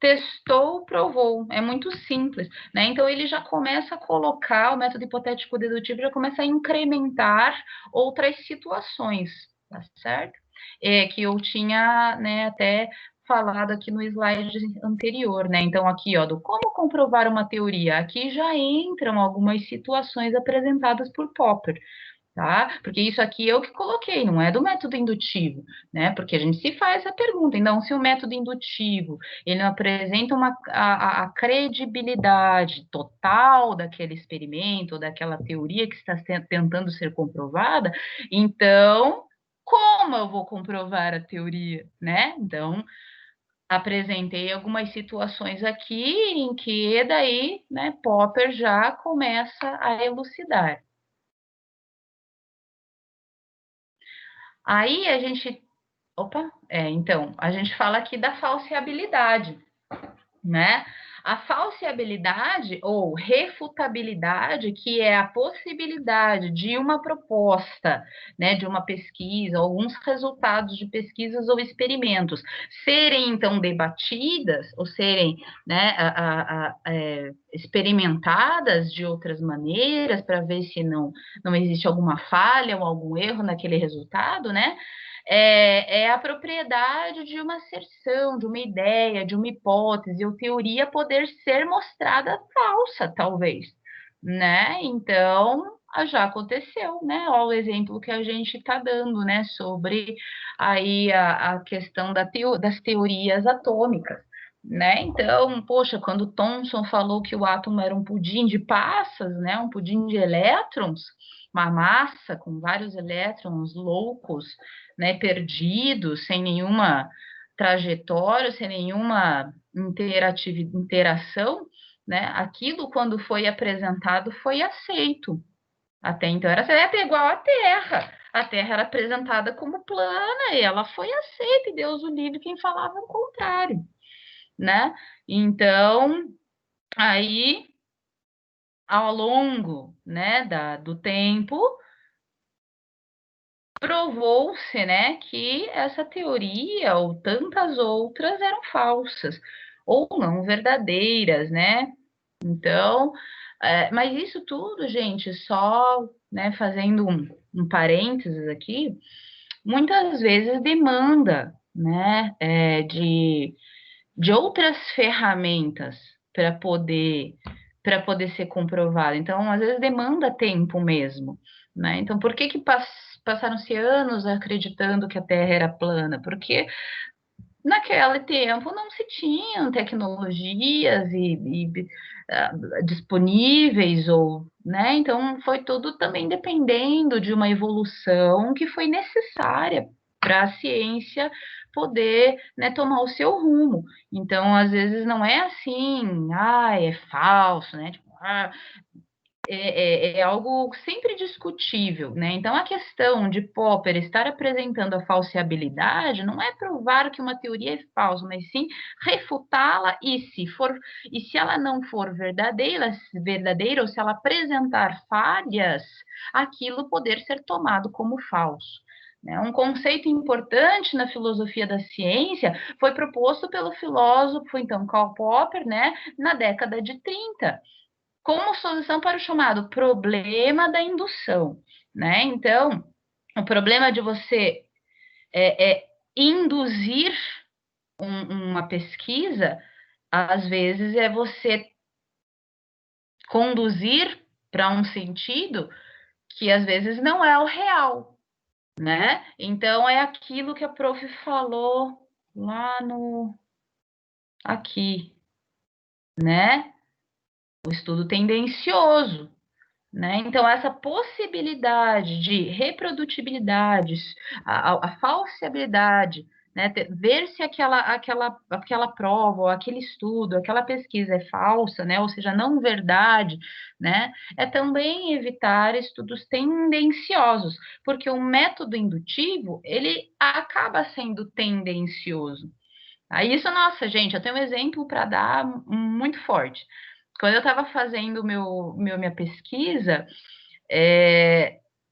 Speaker 1: testou, provou. É muito simples, né? Então ele já começa a colocar o método hipotético dedutivo, já começa a incrementar outras situações, tá certo? Que eu tinha, né, até falado aqui no slide anterior, né? Então aqui, ó, do como comprovar uma teoria, aqui já entram algumas situações apresentadas por Popper. Tá? Porque isso aqui eu que coloquei, não é do método indutivo, né? Porque a gente se faz essa pergunta. Então, se o método indutivo ele não apresenta a credibilidade total daquele experimento, daquela teoria que está tentando ser comprovada, então como eu vou comprovar a teoria, né? Então, apresentei algumas situações aqui em que daí, né, Popper já começa a elucidar. Aí a gente. Então, a gente fala aqui da falseabilidade, né? A falseabilidade ou refutabilidade, que é a possibilidade de uma proposta, né, de uma pesquisa, alguns resultados de pesquisas ou experimentos serem então debatidas ou serem, né, experimentadas de outras maneiras para ver se não existe alguma falha ou algum erro naquele resultado, né? É a propriedade de uma asserção, de uma ideia, de uma hipótese ou teoria poder ser mostrada falsa, talvez, né? Então, já aconteceu, né? Olha o exemplo que a gente está dando, né? Sobre aí a questão das teorias atômicas, né? Então, poxa, quando Thomson falou que o átomo era um pudim de passas, né? Um pudim de elétrons, uma massa com vários elétrons loucos, né? Perdidos, sem nenhuma trajetória, sem nenhuma interação, né? Aquilo, quando foi apresentado, foi aceito. Até então era igual à Terra. A Terra era apresentada como plana e ela foi aceita, e Deus o livre quem falava o contrário, né? Então, aí, ao longo, né, do tempo, provou-se, né, que essa teoria ou tantas outras eram falsas ou não verdadeiras, né? Então, mas isso tudo, gente, só, né, fazendo um parênteses aqui, muitas vezes demanda, né, de outras ferramentas para poder ser comprovado. Então, às vezes demanda tempo mesmo, né? Então, por que passaram-se anos acreditando que a Terra era plana? Porque naquele tempo não se tinham tecnologias disponíveis, ou, né? Então foi tudo também dependendo de uma evolução que foi necessária para a ciência poder, né, tomar o seu rumo. Então, às vezes não é assim, é falso, né? Tipo, é algo sempre discutível, né? Então, a questão de Popper estar apresentando a falseabilidade não é provar que uma teoria é falsa, mas sim refutá-la e se ela não for verdadeira ou se ela apresentar falhas, aquilo poder ser tomado como falso. Um conceito importante na filosofia da ciência foi proposto pelo filósofo, então, Karl Popper, né, na década de 30, como solução para o chamado problema da indução, né? Então, o problema de você induzir uma pesquisa, às vezes, é você conduzir para um sentido que às vezes não é o real, né? Então, é aquilo que a prof falou lá aqui, né? O estudo tendencioso. Né? Então, essa possibilidade de reprodutibilidade, a falseabilidade, né? Ver se aquela prova, ou aquele estudo, aquela pesquisa é falsa, né? Ou seja, não verdade, né? É também evitar estudos tendenciosos, porque o método indutivo, ele acaba sendo tendencioso. Aí isso, nossa, gente, eu tenho um exemplo para dar muito forte. Quando eu estava fazendo minha pesquisa,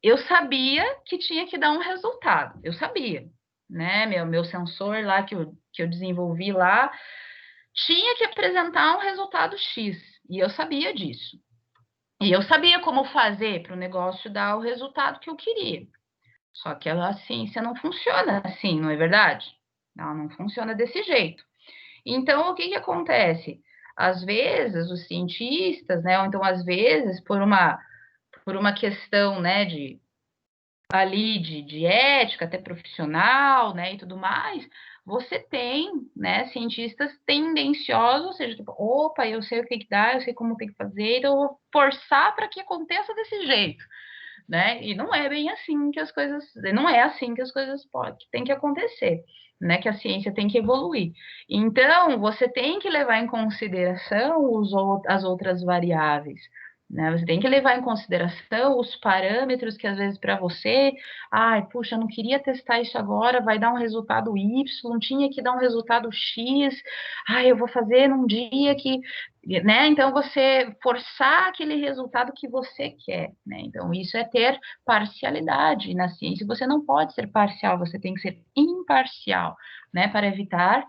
Speaker 1: eu sabia que tinha que dar um resultado. Eu sabia, né? Meu sensor lá que eu desenvolvi lá tinha que apresentar um resultado X. E eu sabia disso. E eu sabia como fazer para o negócio dar o resultado que eu queria. Só que a ciência não funciona assim, não é verdade? Ela não funciona desse jeito. Então, o que acontece? Às vezes, os cientistas, né, ou então, às vezes, por uma questão, né, de ética, até profissional, né, e tudo mais, você tem, né, cientistas tendenciosos, ou seja, tipo, opa, eu sei o que tem que dar, eu sei como tem que fazer, então eu vou forçar para que aconteça desse jeito, né? E não é bem assim que as coisas, não é assim que as coisas tem que acontecer, né? Que a ciência tem que evoluir. Então, você tem que levar em consideração as outras variáveis, né? Você tem que levar em consideração os parâmetros que às vezes para você, puxa, eu não queria testar isso agora, vai dar um resultado Y, tinha que dar um resultado X, eu vou fazer num dia que, né? Então, você forçar aquele resultado que você quer, né? Então, isso é ter parcialidade. Na ciência, você não pode ser parcial, você tem que ser imparcial, né? Para evitar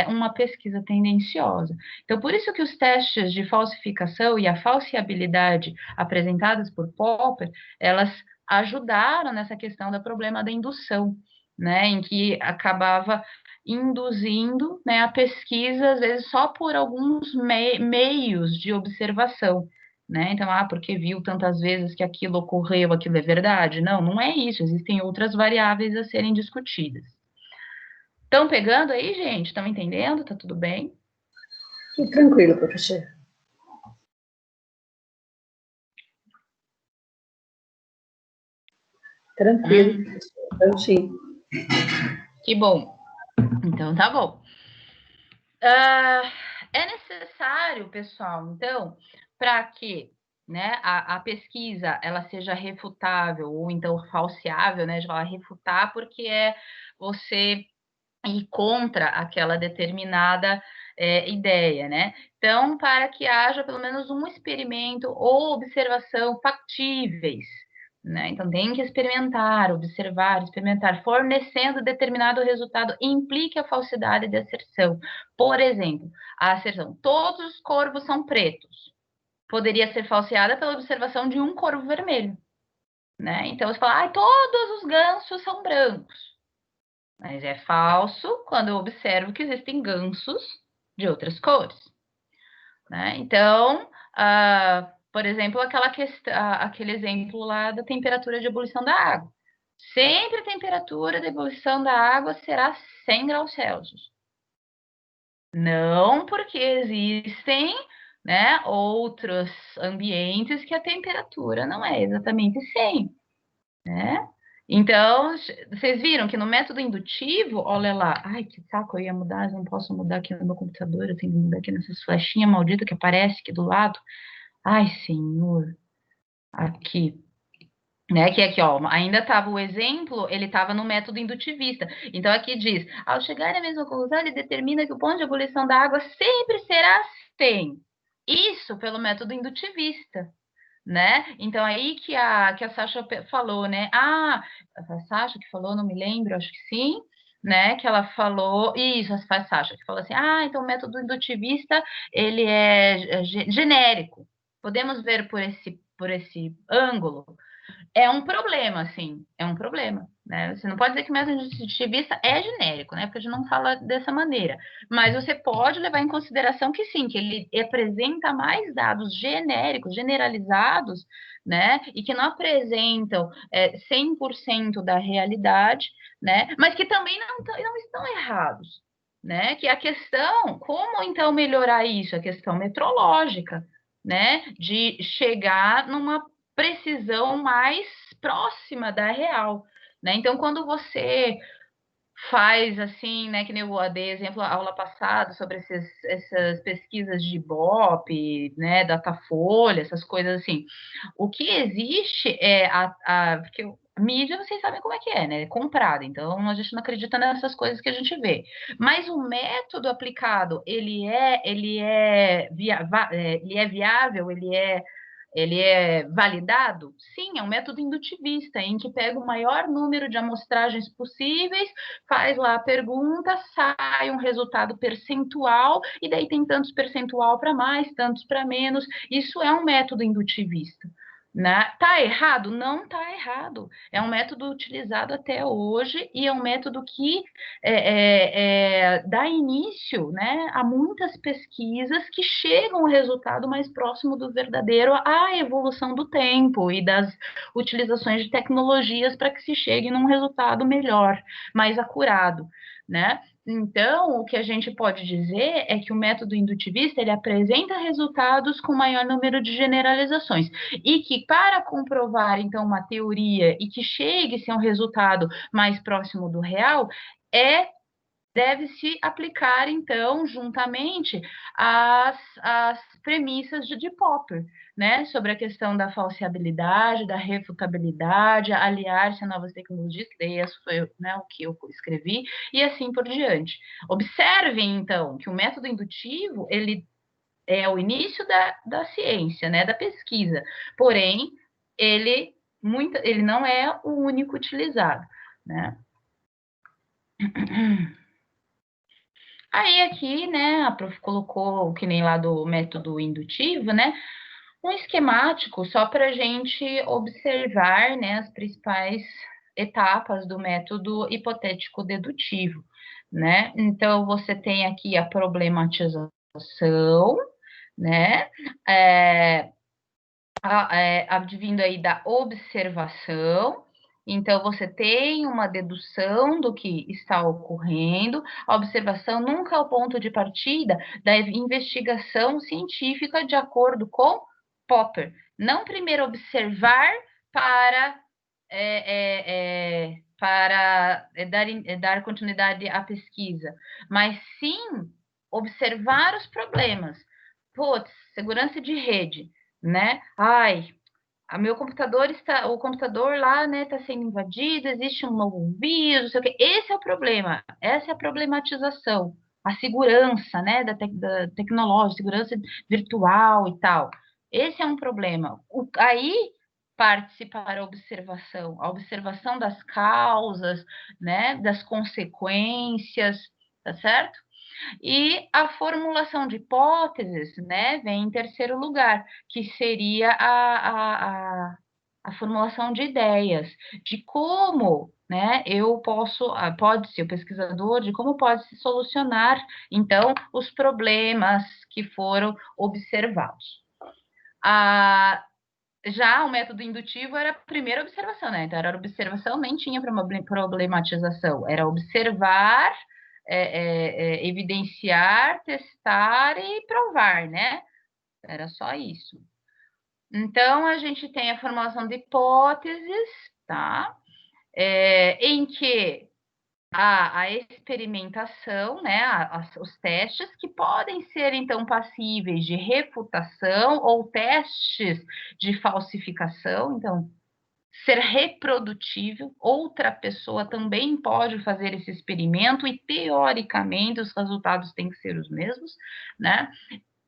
Speaker 1: uma pesquisa tendenciosa. Então, por isso que os testes de falsificação e a falseabilidade apresentadas por Popper, elas ajudaram nessa questão do problema da indução, né? Em que acabava induzindo, né, a pesquisa, às vezes, só por alguns meios de observação, né? Então, porque viu tantas vezes que aquilo ocorreu, aquilo é verdade? Não, não é isso. Existem outras variáveis a serem discutidas. Estão pegando aí, gente? Estão entendendo? Tá tudo bem?
Speaker 4: Tudo tranquilo, professor. Tranquilo, professor. Sim.
Speaker 1: Que bom. Então, tá bom. É necessário, pessoal, então, para que, né, a pesquisa ela seja refutável ou então falseável, né, de falar refutar porque é você ir contra aquela determinada ideia, né? Então, para que haja pelo menos um experimento ou observação factíveis, né? Então, tem que experimentar, observar, experimentar, fornecendo determinado resultado, implique a falsidade de asserção. Por exemplo, a asserção, todos os corvos são pretos, poderia ser falseada pela observação de um corvo vermelho, né? Então, você fala, todos os gansos são brancos. Mas é falso quando eu observo que existem gansos de outras cores, né? Então, por exemplo, aquele exemplo lá da temperatura de ebulição da água. Sempre a temperatura de ebulição da água será 100 graus Celsius. Não porque existem, né, outros ambientes que a temperatura não é exatamente 100, né? Então, vocês viram que no método indutivo, olha lá, ai, que saco, eu ia mudar, eu não posso mudar aqui no meu computador, eu tenho que mudar aqui nessas flechinhas malditas que aparece aqui do lado. Ai, senhor, aqui, né, que aqui, ó, ainda estava o exemplo, ele estava no método indutivista. Então, aqui diz, ao chegar à mesma conclusão, ele determina que o ponto de ebulição da água sempre será 100. Isso pelo método indutivista, né? Então, aí que a Sasha falou, né? A Sasha que falou, não me lembro, acho que sim, né? Que ela falou, isso, a Sasha, que falou assim, então o método indutivista, ele é genérico. Podemos ver por esse ângulo? É um problema, assim, é um problema, né? Você não pode dizer que o método indutivista é genérico, né? Porque a gente não fala dessa maneira. Mas você pode levar em consideração que sim, que ele apresenta mais dados genéricos, generalizados, né? E que não apresentam 100% da realidade, né? Mas que também não estão errados, né? Que a questão, como então melhorar isso? A questão metrológica, né? De chegar numa precisão mais próxima da real, né? Então, quando você faz assim, né, que nem eu dei exemplo a aula passada sobre essas pesquisas de Ibope, né, Datafolha, essas coisas assim, o que existe é porque a mídia, vocês sabem como é que é, né? É comprada, então a gente não acredita nessas coisas que a gente vê. Mas o método aplicado, ele é viável, ele é validado? Sim, é um método indutivista, em que pega o maior número de amostragens possíveis, faz lá a pergunta, sai um resultado percentual, e daí tem tantos percentual para mais, tantos para menos. Isso é um método indutivista. Né? Tá errado? Não tá errado. É um método utilizado até hoje e é um método que dá início, né, a muitas pesquisas que chegam ao resultado mais próximo do verdadeiro à evolução do tempo e das utilizações de tecnologias para que se chegue num resultado melhor, mais acurado, né? Então, o que a gente pode dizer é que o método indutivista ele apresenta resultados com maior número de generalizações e que para comprovar então uma teoria e que chegue-se a um resultado mais próximo do real deve-se aplicar, então, juntamente as premissas de Popper, né, sobre a questão da falseabilidade, da refutabilidade, aliar-se a novas tecnologias, que daí isso foi, né, o que eu escrevi, e assim por diante. Observem, então, que o método indutivo, ele é o início da ciência, né, da pesquisa, porém, ele não é o único utilizado, né. Aí aqui, né, a prof colocou, que nem lá do método indutivo, né, um esquemático só para a gente observar, né, as principais etapas do método hipotético dedutivo, né? Então, você tem aqui a problematização, né? advindo aí da observação. Então, você tem uma dedução do que está ocorrendo. A observação nunca é o ponto de partida da investigação científica, de acordo com Popper. Não primeiro observar para, dar continuidade à pesquisa, mas sim observar os problemas. Putz, segurança de rede, né? Ai, o computador lá, né, está sendo invadido, existe um novo vírus, não sei o quê. Esse é o problema, essa é a problematização, a segurança, né, da tecnológica, segurança virtual e tal. Esse é um problema. Aí parte-se para a observação das causas, né, das consequências, tá certo? E a formulação de hipóteses, né, vem em terceiro lugar, que seria a formulação de ideias, de como, né, eu posso, pode ser o pesquisador, de como pode se solucionar, então, os problemas que foram observados. Já o método indutivo era a primeira observação, né? Então, era observação, nem tinha problematização, era observar, evidenciar, testar e provar, né? Era só isso. Então, a gente tem a formulação de hipóteses, tá? Em que a experimentação, né, os testes que podem ser, então, passíveis de refutação ou testes de falsificação, então, ser reprodutível, outra pessoa também pode fazer esse experimento e, teoricamente, os resultados têm que ser os mesmos, né?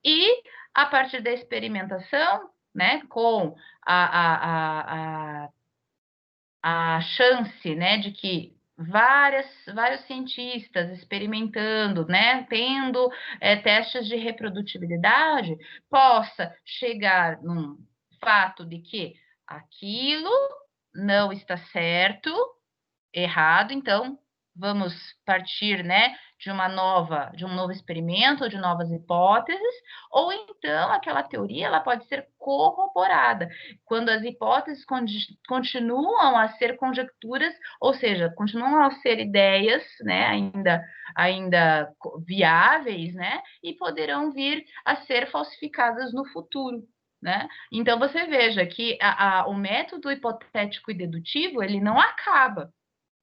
Speaker 1: E, a partir da experimentação, né, com a chance, né, de que vários cientistas experimentando, né, tendo testes de reprodutibilidade, possa chegar num fato de que aquilo não está certo, errado, então vamos partir, né, de um novo experimento, de novas hipóteses, ou então aquela teoria ela pode ser corroborada, quando as hipóteses continuam a ser conjecturas, ou seja, continuam a ser ideias, né, ainda viáveis, né, e poderão vir a ser falsificadas no futuro. Né? Então, você veja que o método hipotético e dedutivo, ele não acaba.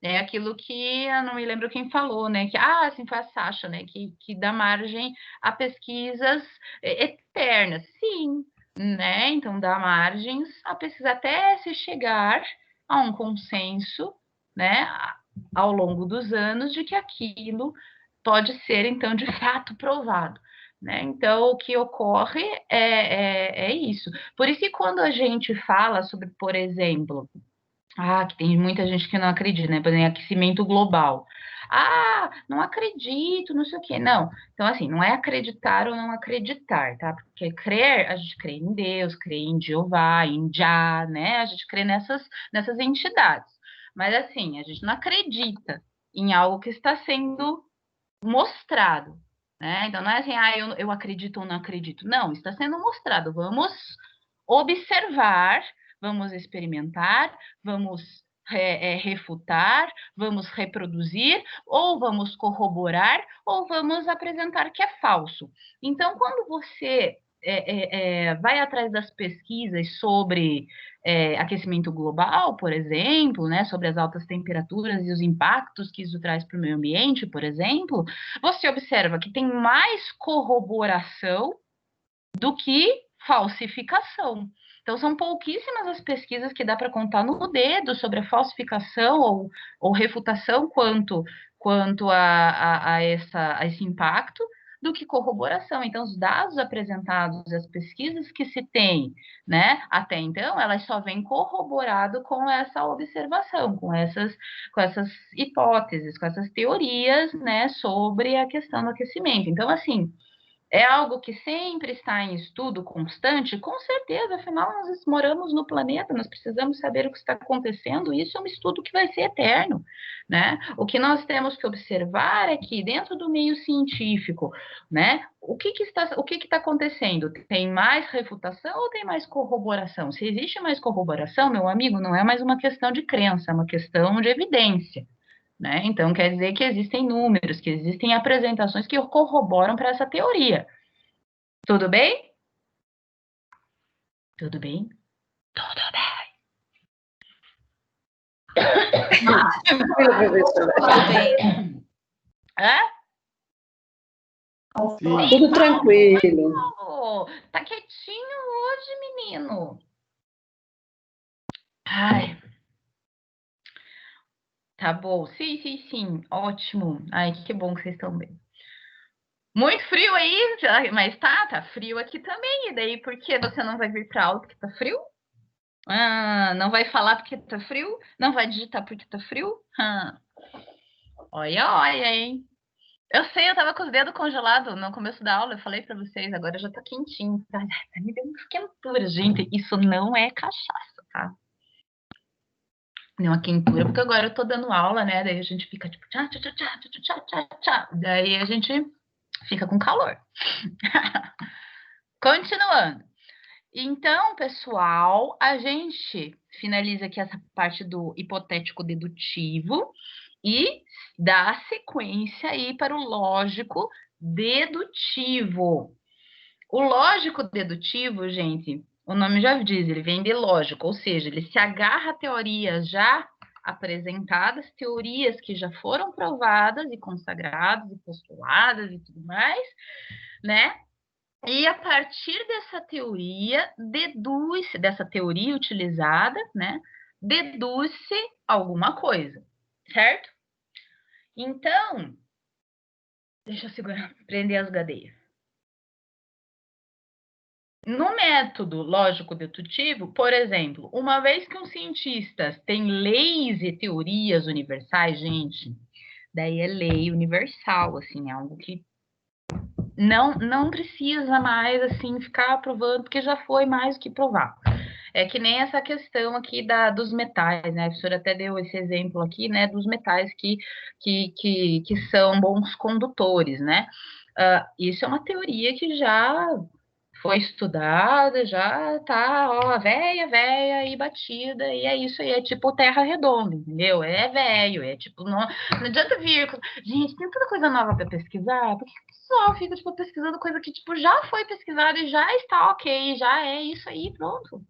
Speaker 1: É aquilo que eu não me lembro quem falou, né? Que, assim foi a Sasha, né? Que dá margem a pesquisas eternas. Sim, né? Então, dá margens a pesquisa até se chegar a um consenso, né? Ao longo dos anos, de que aquilo pode ser, então, de fato provado. Né? Então, o que ocorre é isso. Por isso que quando a gente fala sobre, por exemplo, que tem muita gente que não acredita, né? Por exemplo, aquecimento global. Não acredito, não sei o quê. Não. Então, assim, não é acreditar ou não acreditar, tá? Porque crer, a gente crê em Deus, crê em Jeová, em Jah, né? A gente crê nessas entidades. Mas, assim, a gente não acredita em algo que está sendo mostrado, né? Então, não é assim, eu acredito ou não acredito. Não, está sendo mostrado. Vamos observar, vamos experimentar, vamos refutar, vamos reproduzir, ou vamos corroborar, ou vamos apresentar que é falso. Então, quando você vai atrás das pesquisas sobre aquecimento global, por exemplo, né, sobre as altas temperaturas e os impactos que isso traz para o meio ambiente, por exemplo, você observa que tem mais corroboração do que falsificação. Então, são pouquíssimas as pesquisas que dá para contar no dedo sobre a falsificação ou refutação quanto a esse impacto, do que corroboração. Então, os dados apresentados, as pesquisas que se tem, né, até então, elas só vêm corroborado com essa observação, com essas hipóteses, com essas teorias, né, sobre a questão do aquecimento. Então, assim, É algo que sempre está em estudo constante? Com certeza, afinal, nós moramos no planeta, nós precisamos saber o que está acontecendo, e isso é um estudo que vai ser eterno, né? O que nós temos que observar é que, dentro do meio científico, né, o que está acontecendo? Tem mais refutação ou tem mais corroboração? Se existe mais corroboração, meu amigo, não é mais uma questão de crença, é uma questão de evidência. Né? Então, quer dizer que existem números, que existem apresentações que corroboram para essa teoria. Tudo bem? Tudo bem? Tudo bem.
Speaker 4: Tudo bem.
Speaker 1: Hã?
Speaker 2: Sim.
Speaker 4: Tudo tranquilo.
Speaker 1: Paulo, tá quietinho hoje, menino. Ai. Tá bom. Sim. Ótimo. Ai, que bom que vocês estão bem. Muito frio aí, mas tá frio aqui também. E daí, por que você não vai vir pra aula porque tá frio? Ah, não vai falar porque tá frio? Não vai digitar porque tá frio? Olha, hein? Eu sei, eu tava com os dedos congelados no começo da aula, eu falei pra vocês, agora já tá quentinho. Tá me dando quentura, gente. Isso não é cachaça, tá? Não é quentura, porque agora eu tô dando aula, né? Daí a gente fica tipo, tchá, tchá, tchá, tchá, tchá, tchá, tchá. Daí a gente fica com calor. Continuando. Então, pessoal, a gente finaliza aqui essa parte do hipotético dedutivo e dá sequência aí para o lógico dedutivo. O lógico dedutivo, gente, o nome já diz, ele vem de lógico, ou seja, ele se agarra a teorias já apresentadas, teorias que já foram provadas e consagradas e postuladas e tudo mais, né? E a partir dessa teoria, dessa teoria utilizada, né? Deduz-se alguma coisa, certo? Então, deixa eu prender as gadeias. No método lógico-dedutivo, por exemplo, uma vez que um cientista tem leis e teorias universais, gente, daí é lei universal, assim, é algo que não precisa mais, assim, ficar provando, porque já foi mais do que provar. É que nem essa questão aqui dos metais, né? A professora até deu esse exemplo aqui, né? Dos metais que são bons condutores, né? Isso é uma teoria que já foi estudada, já tá, ó, véia e batida, e é isso aí, é tipo terra redonda, entendeu? É velho, é tipo, não adianta vir, gente, tem tanta coisa nova para pesquisar, porque o pessoal fica, tipo, pesquisando coisa que, tipo, já foi pesquisada e já está ok, já é isso aí, pronto.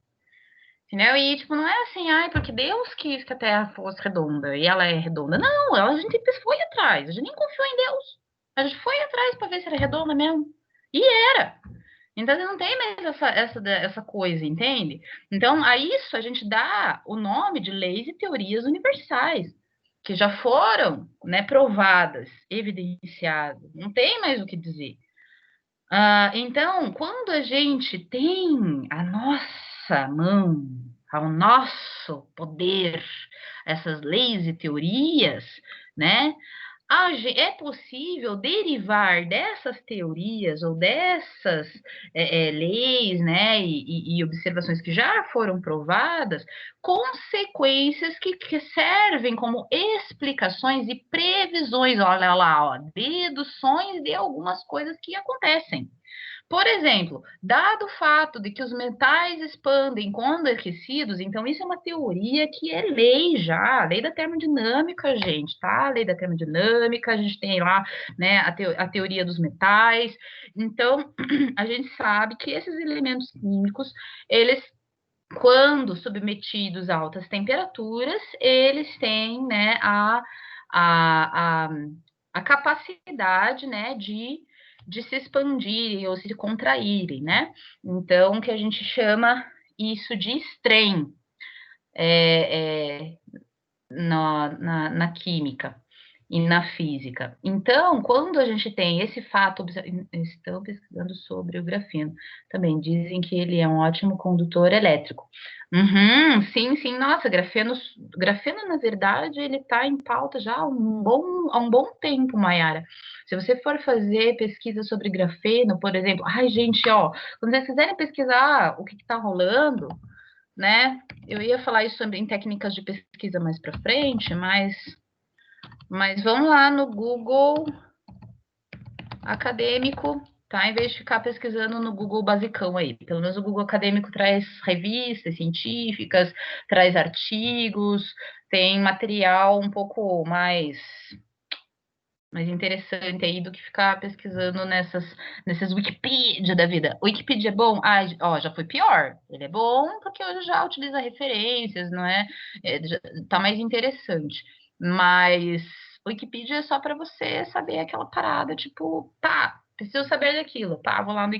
Speaker 1: Entendeu? E, tipo, não é assim, ai, porque Deus quis que a Terra fosse redonda e ela é redonda. Não, a gente foi atrás, a gente nem confiou em Deus. A gente foi atrás para ver se era redonda mesmo. E era. Então, não tem mais essa coisa, entende? Então, a isso a gente dá o nome de leis e teorias universais, que já foram, né, provadas, evidenciadas. Não tem mais o que dizer. Então, quando a gente tem a nossa mão, ao nosso poder, essas leis e teorias, né? É possível derivar dessas teorias ou dessas leis, né, e observações que já foram provadas, consequências que servem como explicações e previsões, olha lá, ó, deduções de algumas coisas que acontecem. Por exemplo, dado o fato de que os metais expandem quando aquecidos, então isso é uma teoria que é lei já, lei da termodinâmica, gente, tá? Lei da termodinâmica, a gente tem lá, né, a teoria dos metais. Então, a gente sabe que esses elementos químicos, eles, quando submetidos a altas temperaturas, eles têm, né, a capacidade, né, de se expandirem ou se contraírem, né? Então, que a gente chama isso de strain na química. e na física. Então, quando a gente tem esse fato, estão pesquisando sobre o grafeno, também dizem que ele é um ótimo condutor elétrico. Sim, nossa, grafeno, na verdade, ele está em pauta já há um bom tempo, Mayara. Se você for fazer pesquisa sobre grafeno, por exemplo, ai, gente, ó, quando vocês quiserem pesquisar o que está rolando, né, eu ia falar isso em técnicas de pesquisa mais para frente, mas vamos lá no Google acadêmico, tá? Em vez de ficar pesquisando no Google basicão aí. Pelo menos o Google acadêmico traz revistas científicas, traz artigos, tem material um pouco mais interessante aí do que ficar pesquisando nesses Wikipedia da vida. O Wikipedia é bom? Ah, ó, já foi pior. Ele é bom porque hoje já utiliza referências, não é? Tá mais interessante. Mas o Wikipedia é só para você saber aquela parada, tipo, tá, preciso saber daquilo, tá? Vou lá no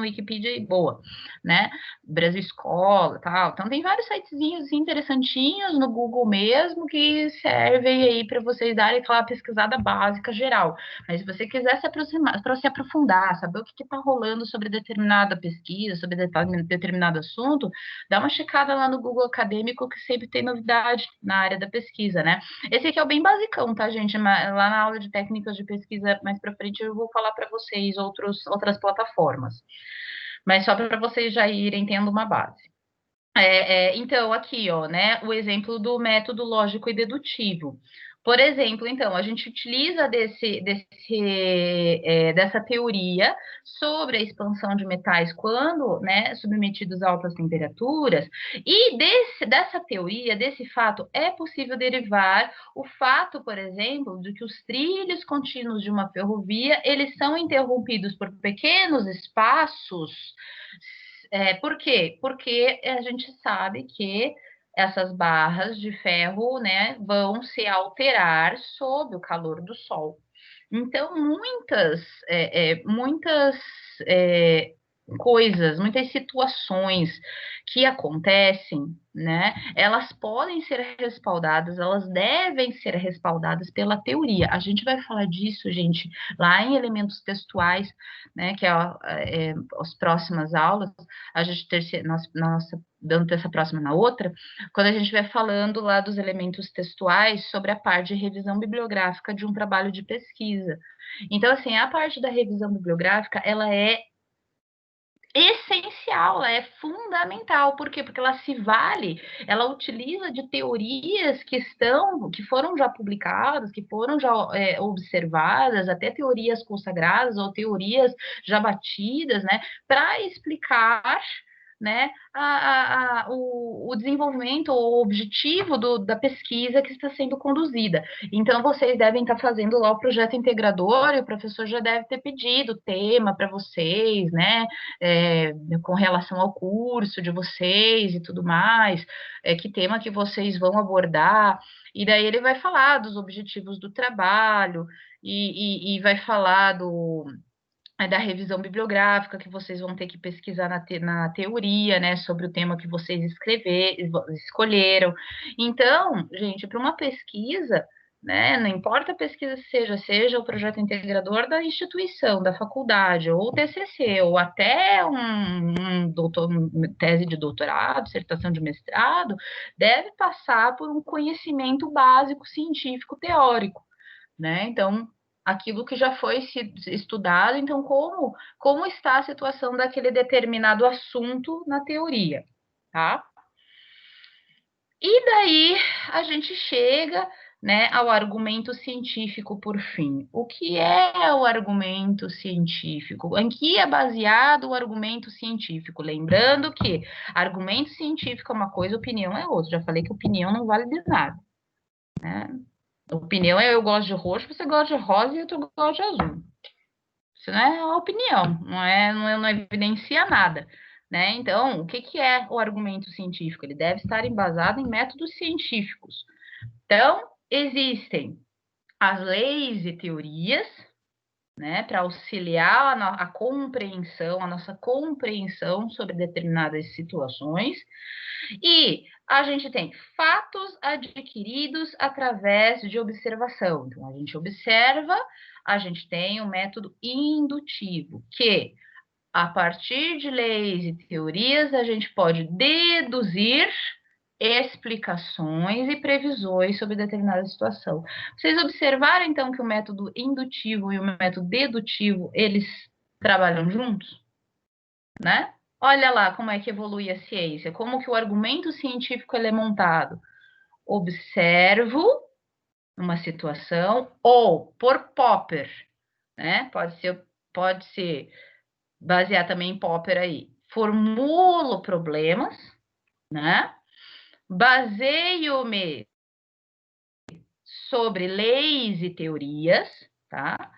Speaker 1: Wikipedia e boa, né? Brasil Escola, tal. Então tem vários sitezinhos interessantinhos no Google mesmo que servem aí para vocês darem aquela pesquisada básica geral. Mas se você quiser se aproximar, para se aprofundar, saber o que está rolando sobre determinada pesquisa, sobre determinado assunto, dá uma checada lá no Google Acadêmico que sempre tem novidade na área da pesquisa, né? Esse aqui é o bem basicão, tá, gente? Lá na aula de técnicas de pesquisa mais para frente eu vou falar para vocês outras plataformas. Mas só para vocês já irem tendo uma base. Então, aqui, ó, né, o exemplo do método lógico e dedutivo. Por exemplo, então, a gente utiliza dessa teoria sobre a expansão de metais quando, né, submetidos a altas temperaturas, e dessa teoria, desse fato, é possível derivar o fato, por exemplo, de que os trilhos contínuos de uma ferrovia, eles são interrompidos por pequenos espaços. Por quê? Porque a gente sabe que essas barras de ferro, né, vão se alterar sob o calor do sol. Então, muitas coisas, muitas situações que acontecem, né, elas podem ser respaldadas, elas devem ser respaldadas pela teoria. A gente vai falar disso, gente, lá em elementos textuais, né, que as próximas aulas, a gente dando essa próxima na outra, quando a gente vai falando lá dos elementos textuais sobre a parte de revisão bibliográfica de um trabalho de pesquisa. Então, assim, a parte da revisão bibliográfica, ela é essencial, ela é fundamental. Por quê? Porque ela utiliza de teorias que foram já publicadas, que foram já observadas, até teorias consagradas ou teorias já batidas, né, para explicar, né, o desenvolvimento ou o objetivo da pesquisa que está sendo conduzida. Então, vocês devem estar fazendo lá o projeto integrador e o professor já deve ter pedido tema para vocês, né, com relação ao curso de vocês e tudo mais, que tema que vocês vão abordar, e daí ele vai falar dos objetivos do trabalho, e vai falar da revisão bibliográfica que vocês vão ter que pesquisar na teoria, né, sobre o tema que vocês escolheram. Então, gente, para uma pesquisa, né, não importa a pesquisa seja o projeto integrador da instituição, da faculdade, ou o TCC, ou até uma tese de doutorado, dissertação de mestrado, deve passar por um conhecimento básico científico teórico, né? Então, aquilo que já foi estudado, então como está a situação daquele determinado assunto na teoria, tá? E daí a gente chega, né, ao argumento científico por fim. O que é o argumento científico? Em que é baseado o argumento científico? Lembrando que argumento científico é uma coisa, opinião é outra. Já falei que opinião não vale de nada, né? Opinião é eu gosto de roxo, você gosta de rosa e outro gosta de azul. Isso não é uma opinião, não evidencia nada, né? Então, o que é o argumento científico? Ele deve estar embasado em métodos científicos. Então, existem as leis e teorias, né, para auxiliar a nossa compreensão sobre determinadas situações, e a gente tem fatos adquiridos através de observação. Então, a gente observa, a gente tem o método indutivo, que a partir de leis e teorias, a gente pode deduzir explicações e previsões sobre determinada situação. Vocês observaram, então, que o método indutivo e o método dedutivo, eles trabalham juntos? Né? Olha lá como é que evolui a ciência, como que o argumento científico ele é montado. Observo uma situação, ou por Popper, né? Pode ser basear também em Popper aí. Formulo problemas, né? Baseio-me sobre leis e teorias, tá?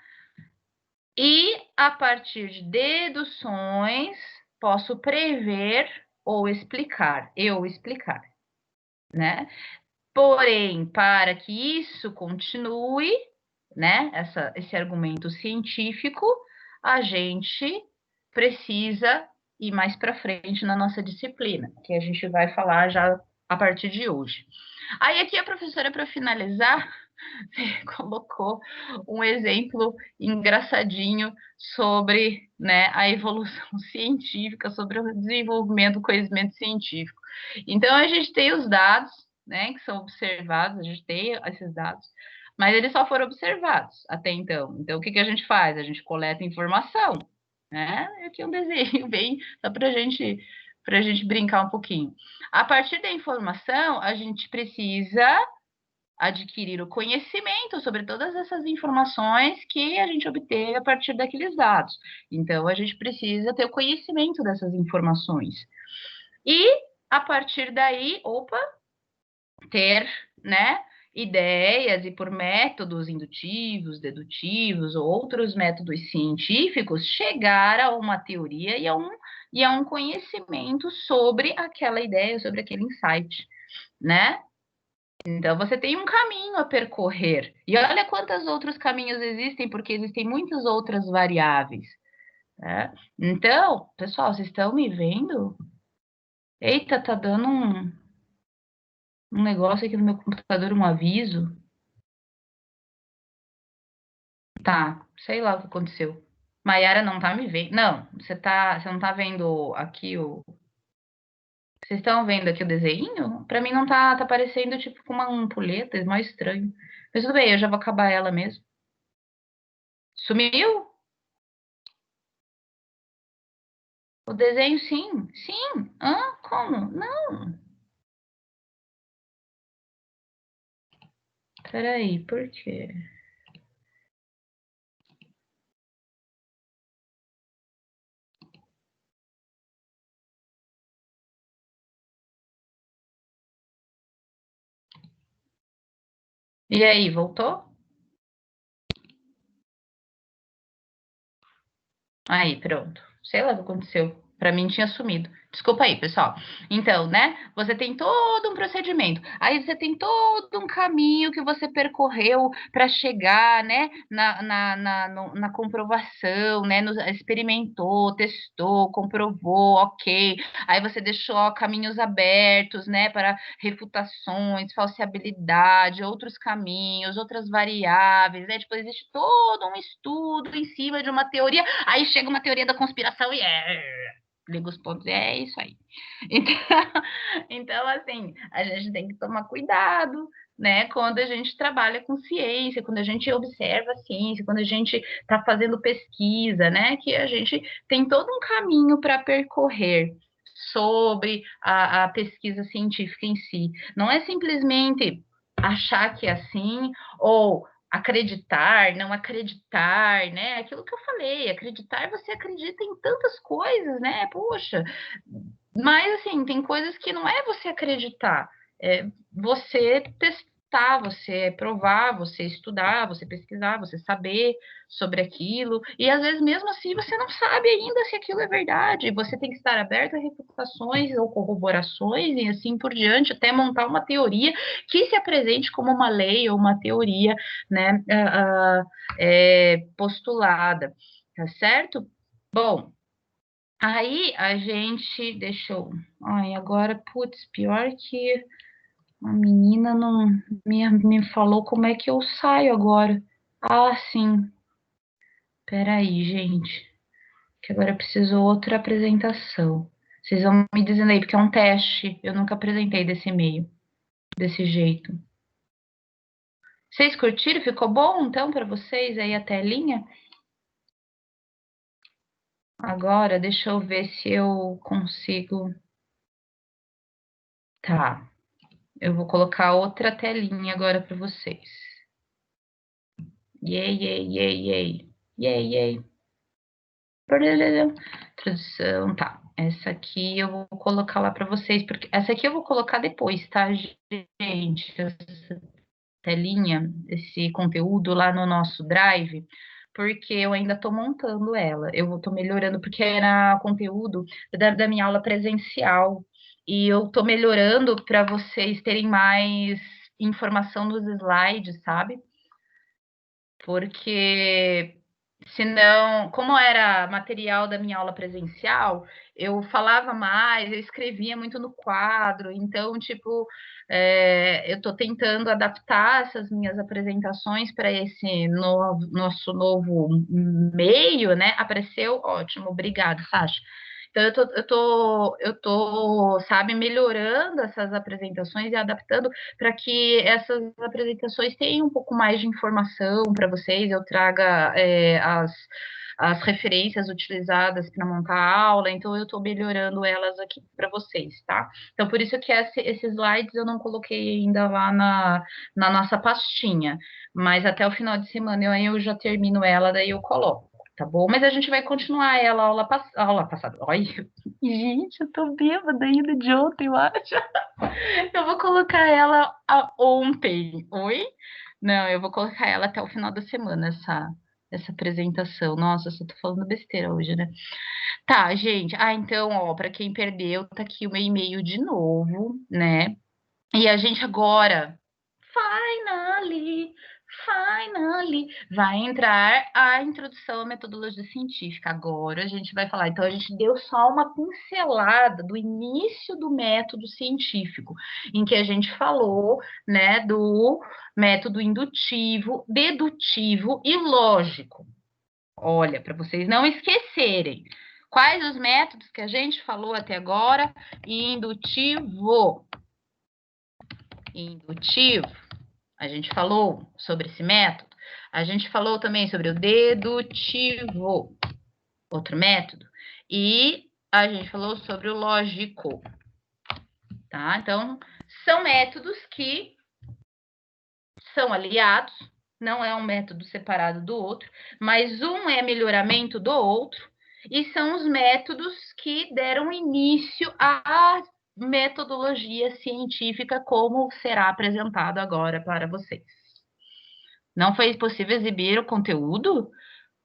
Speaker 1: E a partir de deduções posso prever ou explicar, né? Porém, para que isso continue, né, esse argumento científico, a gente precisa ir mais para frente na nossa disciplina, que a gente vai falar já a partir de hoje. Aí aqui a professora, para finalizar, colocou um exemplo engraçadinho sobre, né, a evolução científica, sobre o desenvolvimento do conhecimento científico. Então, a gente tem os dados, né, que são observados, a gente tem esses dados, mas eles só foram observados até então. Então, o que a gente faz? A gente coleta informação, né? Aqui um desenho bem, só para a gente brincar um pouquinho. A partir da informação, a gente precisa adquirir o conhecimento sobre todas essas informações que a gente obteve a partir daqueles dados. Então, a gente precisa ter o conhecimento dessas informações. E, a partir daí, ter, né, ideias e por métodos indutivos, dedutivos ou outros métodos científicos, chegar a uma teoria e a um conhecimento sobre aquela ideia, sobre aquele insight, né? Então, você tem um caminho a percorrer. E olha quantos outros caminhos existem, porque existem muitas outras variáveis. Né? Então, pessoal, vocês estão me vendo? Eita, tá dando um negócio aqui no meu computador, um aviso. Tá, sei lá o que aconteceu. Maiara não tá me vendo. Não, você não tá vendo aqui o... Vocês estão vendo aqui o desenho? Para mim não tá aparecendo tipo com uma ampulheta, é mais estranho. Mas tudo bem, eu já vou acabar ela mesmo. Sumiu? O desenho, sim. Sim. Hã? Como? Não. Peraí, por quê? E aí, voltou? Aí, pronto. Sei lá o que aconteceu. Para mim tinha sumido. Desculpa aí, pessoal. Então, né? Você tem todo um procedimento. Aí você tem todo um caminho que você percorreu para chegar, né? Na comprovação, né? Experimentou, testou, comprovou, ok. Aí você deixou caminhos abertos, né? Para refutações, falseabilidade, outros caminhos, outras variáveis, né? Tipo, existe todo um estudo em cima de uma teoria. Aí chega uma teoria da conspiração e liga os pontos, é isso aí. Então, assim, a gente tem que tomar cuidado, né, quando a gente trabalha com ciência, quando a gente observa a ciência, quando a gente está fazendo pesquisa, né, que a gente tem todo um caminho para percorrer sobre a pesquisa científica em si. Não é simplesmente achar que é assim, ou acreditar, não acreditar, né? Aquilo que eu falei, acreditar, você acredita em tantas coisas, né? Poxa, mas assim, tem coisas que não é você acreditar, é você testar, você provar, você estudar, você pesquisar, você saber sobre aquilo, e às vezes mesmo assim você não sabe ainda se aquilo é verdade, você tem que estar aberto a refutações ou corroborações e assim por diante, até montar uma teoria que se apresente como uma lei ou uma teoria, né, postulada, tá certo? Bom, Aí a gente deixou. Ai, agora, putz, pior que a menina não me falou como é que eu saio agora. Ah, sim. Peraí, gente. Que agora eu preciso outra apresentação. Vocês vão me dizendo aí, porque é um teste. Eu nunca apresentei desse e-mail, desse jeito. Vocês curtiram? Ficou bom, então, para vocês aí a telinha? Agora, deixa eu ver se eu consigo. Tá. Eu vou colocar outra telinha agora para vocês. Yay, yay, yay, yay. Yay, yay. Tradução, tá. Essa aqui eu vou colocar lá para vocês, porque essa aqui eu vou colocar depois, tá, gente? Essa telinha, esse conteúdo lá no nosso Drive, porque eu ainda estou montando ela. Eu estou melhorando, porque era conteúdo da minha aula presencial. E eu estou melhorando para vocês terem mais informação nos slides, sabe? Porque senão, como era material da minha aula presencial, eu falava mais, eu escrevia muito no quadro, então, tipo, eu estou tentando adaptar essas minhas apresentações para esse nosso novo meio, né? Apareceu, ótimo, obrigada, Sasha. Então, sabe, melhorando essas apresentações e adaptando para que essas apresentações tenham um pouco mais de informação para vocês, eu traga as referências utilizadas para montar a aula, então eu estou melhorando elas aqui para vocês, tá? Então, por isso que esses slides eu não coloquei ainda lá na nossa pastinha, mas até o final de semana eu já termino ela, daí eu coloco. Tá bom? Mas a gente vai continuar ela a aula passada. Olha, gente, eu tô bêbada ainda de ontem, eu acho. Eu vou colocar ela ontem. Oi? Não, eu vou colocar ela até o final da semana, essa apresentação. Nossa, eu só tô falando besteira hoje, né? Tá, gente. Ah, então, ó, para quem perdeu, tá aqui o meu e-mail de novo, né? E a gente agora, finally, vai entrar a introdução à metodologia científica. Agora a gente vai falar. Então, a gente deu só uma pincelada do início do método científico, em que a gente falou, né, do método indutivo, dedutivo e lógico. Olha, para vocês não esquecerem. Quais os métodos que a gente falou até agora? Indutivo. Indutivo. A gente falou sobre esse método. A gente falou também sobre o dedutivo, outro método. E a gente falou sobre o lógico. Tá? Então, são métodos que são aliados, não é um método separado do outro, mas um é melhoramento do outro, e são os métodos que deram início à metodologia científica, como será apresentado agora para vocês. Não foi possível exibir o conteúdo?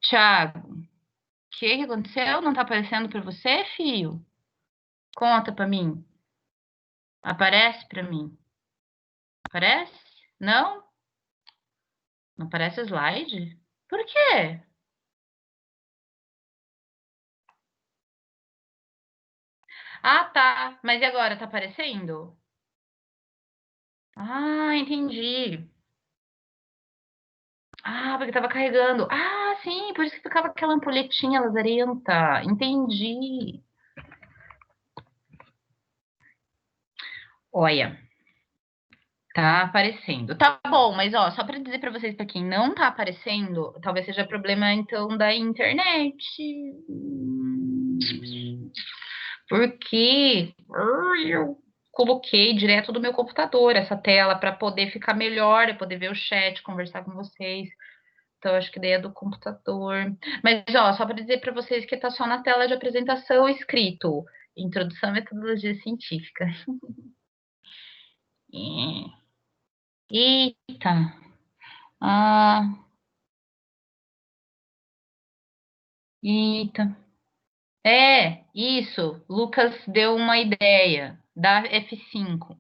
Speaker 1: Tiago, o que aconteceu? Não está aparecendo para você, filho? Conta para mim. Aparece para mim. Aparece? Não? Não aparece o slide? Por quê? Ah, tá. Mas e agora? Tá aparecendo? Ah, entendi. Ah, porque tava carregando. Ah, sim, por isso que ficava aquela ampulhetinha lazarenta. Entendi. Olha, tá aparecendo. Tá bom, mas ó, só para dizer para vocês, para quem não tá aparecendo, talvez seja problema então da internet. Porque eu coloquei direto do meu computador essa tela para poder ficar melhor, eu poder ver o chat, conversar com vocês. Então, acho que daí é do computador. Mas, ó, só para dizer para vocês que tá só na tela de apresentação escrito Introdução à Metodologia Científica. Eita. Ah, eita. É, isso. Lucas deu uma ideia. Dá F5.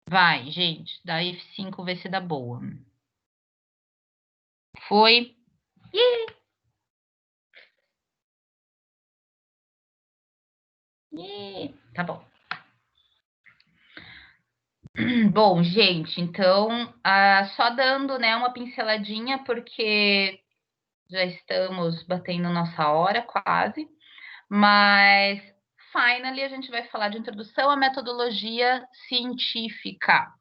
Speaker 1: Vai, gente. Dá F5, vê se dá boa. Foi. Tá bom. Bom, gente, então, só dando, né, uma pinceladinha, porque já estamos batendo nossa hora quase, mas, finally, a gente vai falar de introdução à metodologia científica.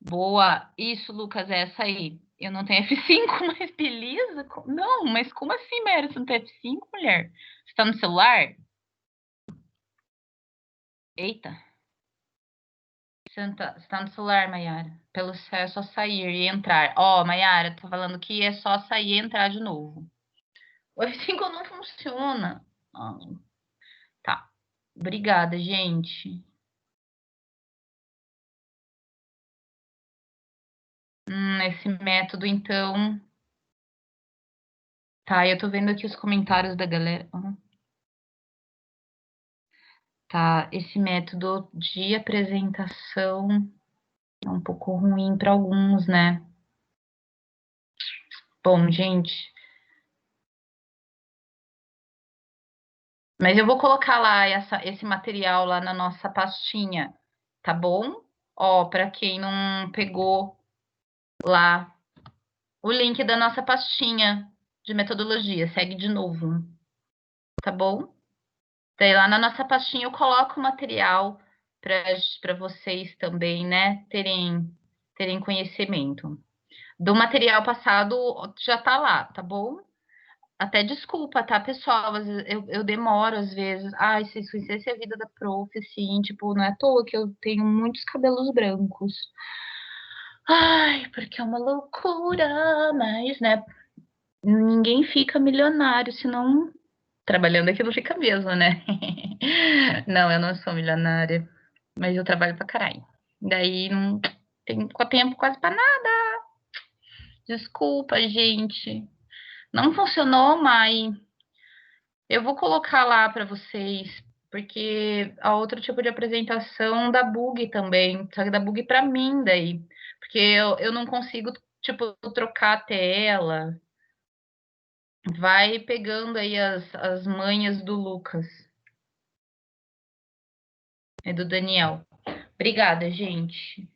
Speaker 1: Boa, isso, Lucas, é essa aí. Eu não tenho F5, mas beleza? Não, mas como assim, Mary? Você não tem F5, mulher? Você tá no celular? Eita. Você tá no celular, Mayara. Pelo céu é só sair e entrar. Ó, Mayara, tô falando que é só sair e entrar de novo. O F5 não funciona. Ah, tá. Obrigada, gente. Esse método, então. Tá, eu tô vendo aqui os comentários da galera. Tá, esse método de apresentação é um pouco ruim para alguns, né? Bom, gente. Mas eu vou colocar lá esse material lá na nossa pastinha, tá bom? Ó, para quem não pegou lá o link da nossa pastinha de metodologia, segue de novo, tá bom? Daí lá na nossa pastinha eu coloco o material para vocês também, né, terem conhecimento. Do material passado já tá lá, tá bom? Até desculpa, tá, pessoal? Eu demoro às vezes. Ai, se isso é a vida da prof, assim, tipo, não é à toa que eu tenho muitos cabelos brancos. Ai, porque é uma loucura, mas, né, ninguém fica milionário, senão trabalhando aqui não fica mesmo, né? Não, eu não sou milionária, mas eu trabalho pra caralho. Daí não tenho tempo quase pra nada. Desculpa, gente. Não funcionou, mas eu vou colocar lá para vocês, porque há outro tipo de apresentação da bug também, só que da bug para mim daí, porque eu não consigo, tipo, trocar a tela. Vai pegando aí as manhas do Lucas e do Daniel. Obrigada, gente.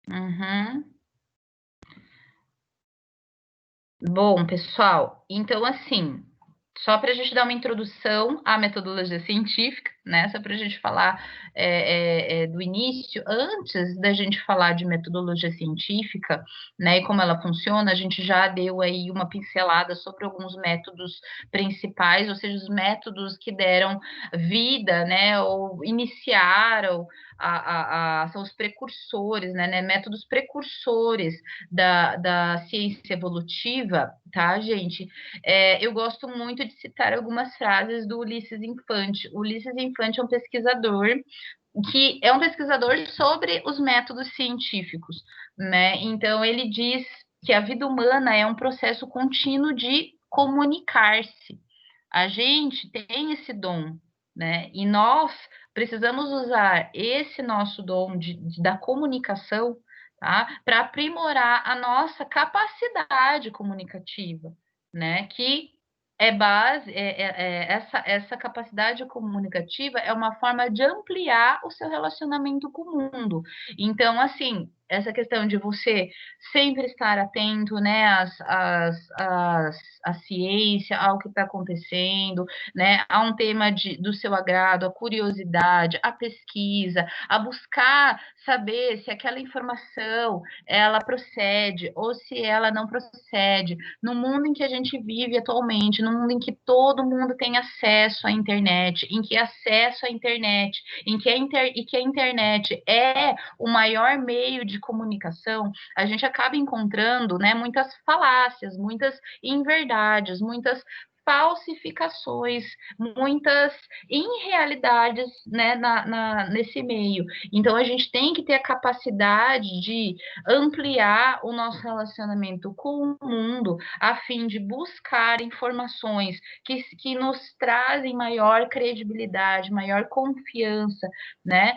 Speaker 1: Uhum. Bom, pessoal, então assim, só para a gente dar uma introdução à metodologia científica, né? Só para a gente falar do início, antes da gente falar de metodologia científica, né? E como ela funciona, a gente já deu aí uma pincelada sobre alguns métodos principais, ou seja, os métodos que deram vida, né? Ou iniciaram são os precursores, né? Métodos precursores da ciência evolutiva, tá, gente? Eu gosto muito de citar algumas frases do Ulisses Infante. O Ulisses Infante é um pesquisador que é um pesquisador sobre os métodos científicos, né? Então ele diz que a vida humana é um processo contínuo de comunicar-se. A gente tem esse dom, né? E nós precisamos usar esse nosso dom da comunicação, tá? Para aprimorar a nossa capacidade comunicativa, né? Que é base, essa capacidade comunicativa é uma forma de ampliar o seu relacionamento com o mundo. Então, assim, essa questão de você sempre estar atento, né, à ciência, ao que está acontecendo, né, a um tema do seu agrado, a curiosidade, a pesquisa, a buscar saber se aquela informação ela procede ou se ela não procede. No mundo em que a gente vive atualmente, no mundo em que todo mundo tem acesso à internet, em que acesso à internet, em que a internet é o maior meio de comunicação, a gente acaba encontrando, né, muitas falácias, muitas inverdades, muitas falsificações, muitas irrealidades, né, nesse meio. Então, a gente tem que ter a capacidade de ampliar o nosso relacionamento com o mundo, a fim de buscar informações que nos trazem maior credibilidade, maior confiança, né?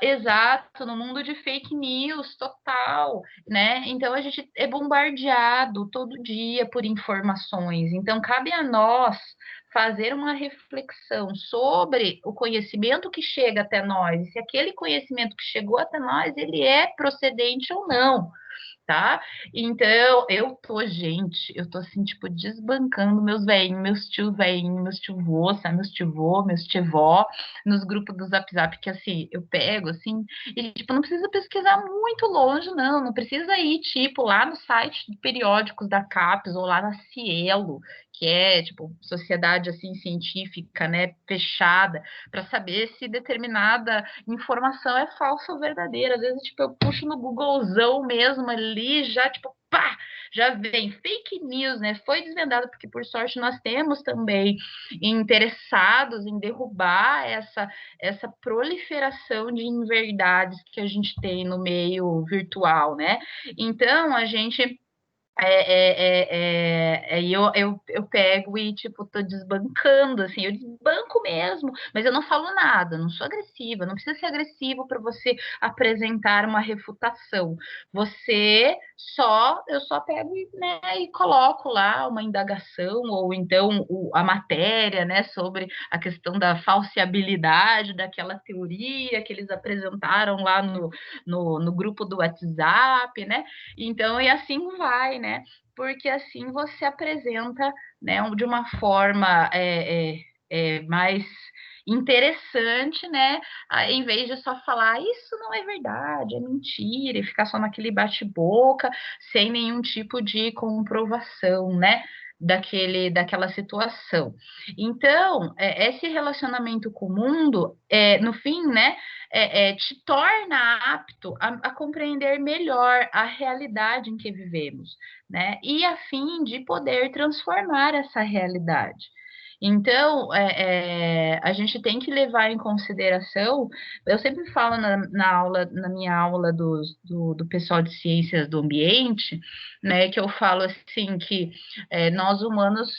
Speaker 1: Exato, no mundo de fake news total, né? Então, a gente é bombardeado todo dia por informações. Então, cabe a nós fazer uma reflexão sobre o conhecimento que chega até nós, se aquele conhecimento que chegou até nós, ele é procedente ou não, tá? Então, eu tô assim, tipo, desbancando meus velhinhos, meus tio-vô, sabe? Meus tio-vô, meus tio-vó, nos grupos do Zap Zap, que assim, eu pego, assim, e tipo, não precisa pesquisar muito longe, não precisa ir, tipo, lá no site de periódicos da CAPES, ou lá na Cielo, que é, tipo, sociedade, assim, científica, né, fechada, para saber se determinada informação é falsa ou verdadeira. Às vezes, tipo, eu puxo no Googlezão mesmo ali, já, tipo, pá, já vem fake news, né? Foi desvendado, porque, por sorte, nós temos também interessados em derrubar essa proliferação de inverdades que a gente tem no meio virtual, né? Então, a gente eu pego e, tipo, tô desbancando, assim, eu desbanco mesmo, mas eu não falo nada, não sou agressiva, não precisa ser agressivo para você apresentar uma refutação. Eu só pego né, e coloco lá uma indagação, ou então a matéria, né, sobre a questão da falseabilidade daquela teoria que eles apresentaram lá no grupo do WhatsApp, né? Então, e assim vai, né? Porque assim você apresenta, né, de uma forma mais interessante, né? Em vez de só falar isso não é verdade, é mentira, e ficar só naquele bate-boca, sem nenhum tipo de comprovação, né? Daquela situação. Então, esse relacionamento com o mundo, no fim, né, te torna apto a compreender melhor a realidade em que vivemos, né? E a fim de poder transformar essa realidade. Então, a gente tem que levar em consideração, eu sempre falo na minha aula do pessoal de ciências do ambiente, né, que eu falo assim que nós humanos,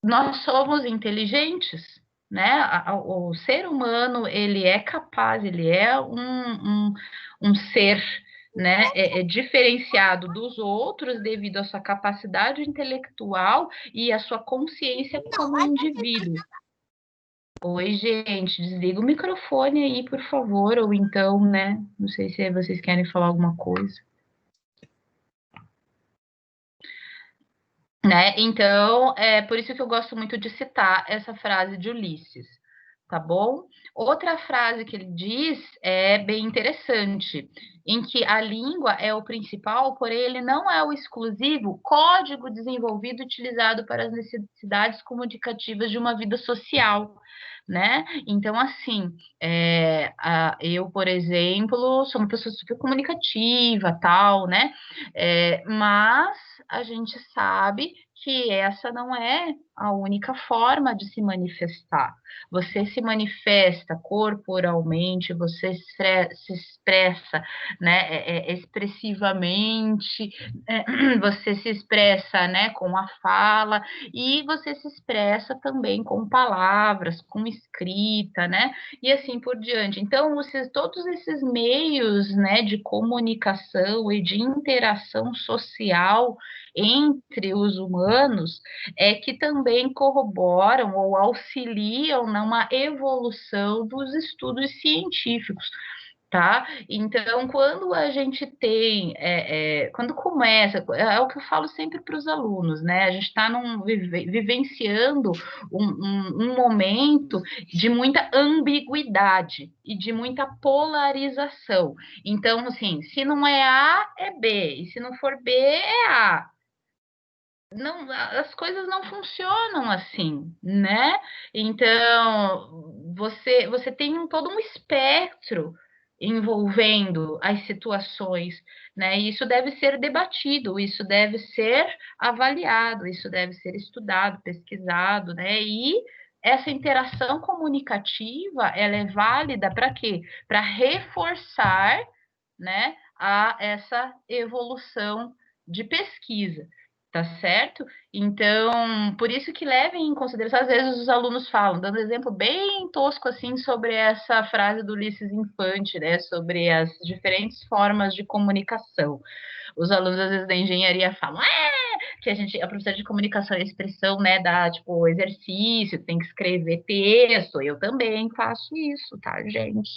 Speaker 1: nós somos inteligentes, né? O ser humano, ele é capaz, ele é um ser, né, diferenciado dos outros devido à sua capacidade intelectual e à sua consciência como indivíduo. Oi, gente, desliga o microfone aí, por favor, ou então, né, não sei se vocês querem falar alguma coisa. Né? Então, é por isso que eu gosto muito de citar essa frase de Ulisses, tá bom? Outra frase que ele diz é bem interessante, em que a língua é o principal, porém ele não é o exclusivo código desenvolvido e utilizado para as necessidades comunicativas de uma vida social, né? Então, assim, eu, por exemplo, sou uma pessoa super comunicativa, tal, né? Mas a gente sabe que essa não é a única forma de se manifestar. Você se manifesta corporalmente, você se expressa, né, expressivamente, você se expressa, né, com a fala, e você se expressa também com palavras, com escrita, né, e assim por diante. Então, todos esses meios, né, de comunicação e de interação social entre os humanos que também corroboram ou auxiliam numa evolução dos estudos científicos. Tá? Então, quando a gente tem, quando começa, é o que eu falo sempre para os alunos, né? A gente está vivenciando um momento de muita ambiguidade e de muita polarização. Então, assim, se não é A, é B, e se não for B, é A. Não, as coisas não funcionam assim, né? Então, você tem todo um espectro envolvendo as situações, né? E isso deve ser debatido, isso deve ser avaliado, isso deve ser estudado, pesquisado, né? E essa interação comunicativa, ela é válida para quê? Para reforçar, né, essa evolução de pesquisa, tá certo? Então, por isso que levem em consideração, às vezes os alunos falam, dando exemplo bem tosco assim sobre essa frase do Ulisses Infante, né, sobre as diferentes formas de comunicação. Os alunos, às vezes, da engenharia falam, que a professora de comunicação e expressão, né, dá, tipo, exercício, tem que escrever texto, eu também faço isso, tá, gente?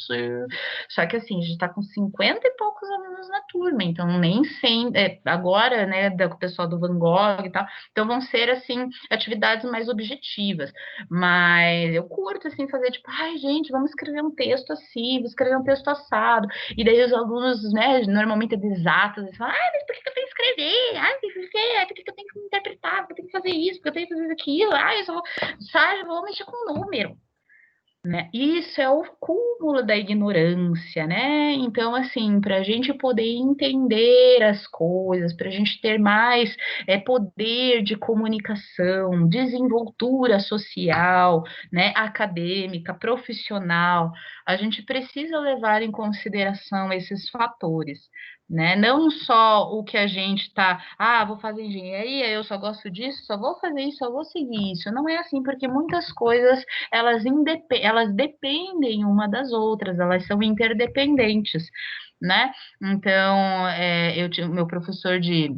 Speaker 1: Só que, assim, a gente tá com 50 e poucos alunos na turma, então nem sempre, agora, né, o pessoal do Van Gogh e tal, então vão ser, assim, atividades mais objetivas, mas eu curto, assim, fazer, tipo, ai, gente, vamos escrever um texto assim, vamos escrever um texto assado, e daí os alunos, né, normalmente é de exatas, eles falam, ai, mas por que eu tenho que escrever? Ai, por que eu tenho que interpretar? Por que eu tenho que fazer isso? Por que eu tenho que fazer aquilo? Ai, eu só vou, sabe, eu vou mexer com número. Né? Isso é o cúmulo da ignorância, né? Então, assim, para a gente poder entender as coisas, para a gente ter mais poder de comunicação, desenvoltura social, né, acadêmica, profissional, a gente precisa levar em consideração esses fatores. Né? Não só o que a gente está, vou fazer engenharia, eu só gosto disso, só vou fazer isso, só vou seguir isso. Não é assim, porque muitas coisas elas dependem uma das outras, elas são interdependentes, né? Então, eu tinha meu professor de,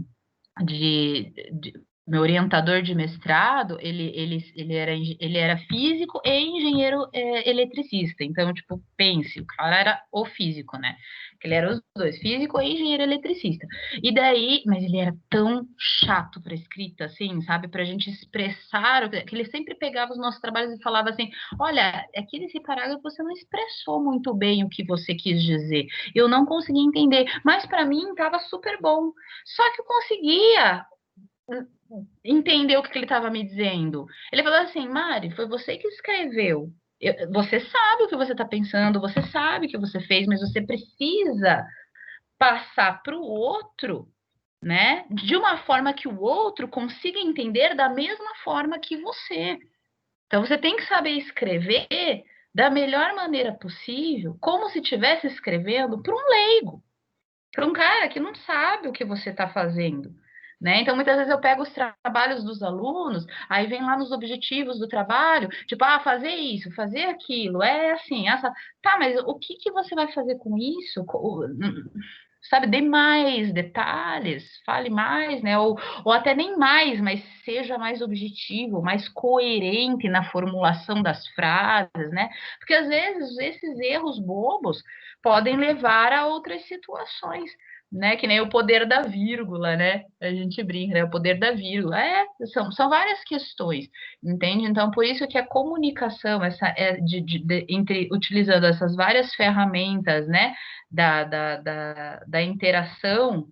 Speaker 1: meu orientador de mestrado, ele era físico e engenheiro eletricista. Então, tipo, pense, o cara era o físico, né? Ele era os dois, físico e engenheiro eletricista. E daí, mas ele era tão chato para escrita, assim, sabe? Para a gente expressar, que ele sempre pegava os nossos trabalhos e falava assim: olha, aqui nesse parágrafo você não expressou muito bem o que você quis dizer. Eu não consegui entender, mas para mim estava super bom. Só que eu conseguia entender o que ele estava me dizendo. Ele falou assim, Mari, foi você que escreveu. Você sabe o que você está pensando, você sabe o que você fez, mas você precisa passar para o outro, né? De uma forma que o outro consiga entender da mesma forma que você. Então você tem que saber escrever da melhor maneira possível, como se estivesse escrevendo para um leigo, para um cara que não sabe o que você está fazendo. Né? Então, muitas vezes eu pego os trabalhos dos alunos, aí vem lá nos objetivos do trabalho, tipo, fazer isso, fazer aquilo, é assim, essa... Tá, mas o que você vai fazer com isso? Sabe, dê mais detalhes, fale mais, né? Ou até nem mais, mas seja mais objetivo, mais coerente na formulação das frases, né? Porque às vezes esses erros bobos podem levar a outras situações, né? Que nem o poder da vírgula, né? A gente brinca, né? O poder da vírgula. São várias questões, entende? Então, por isso que a comunicação, entre utilizando essas várias ferramentas, né? Da interação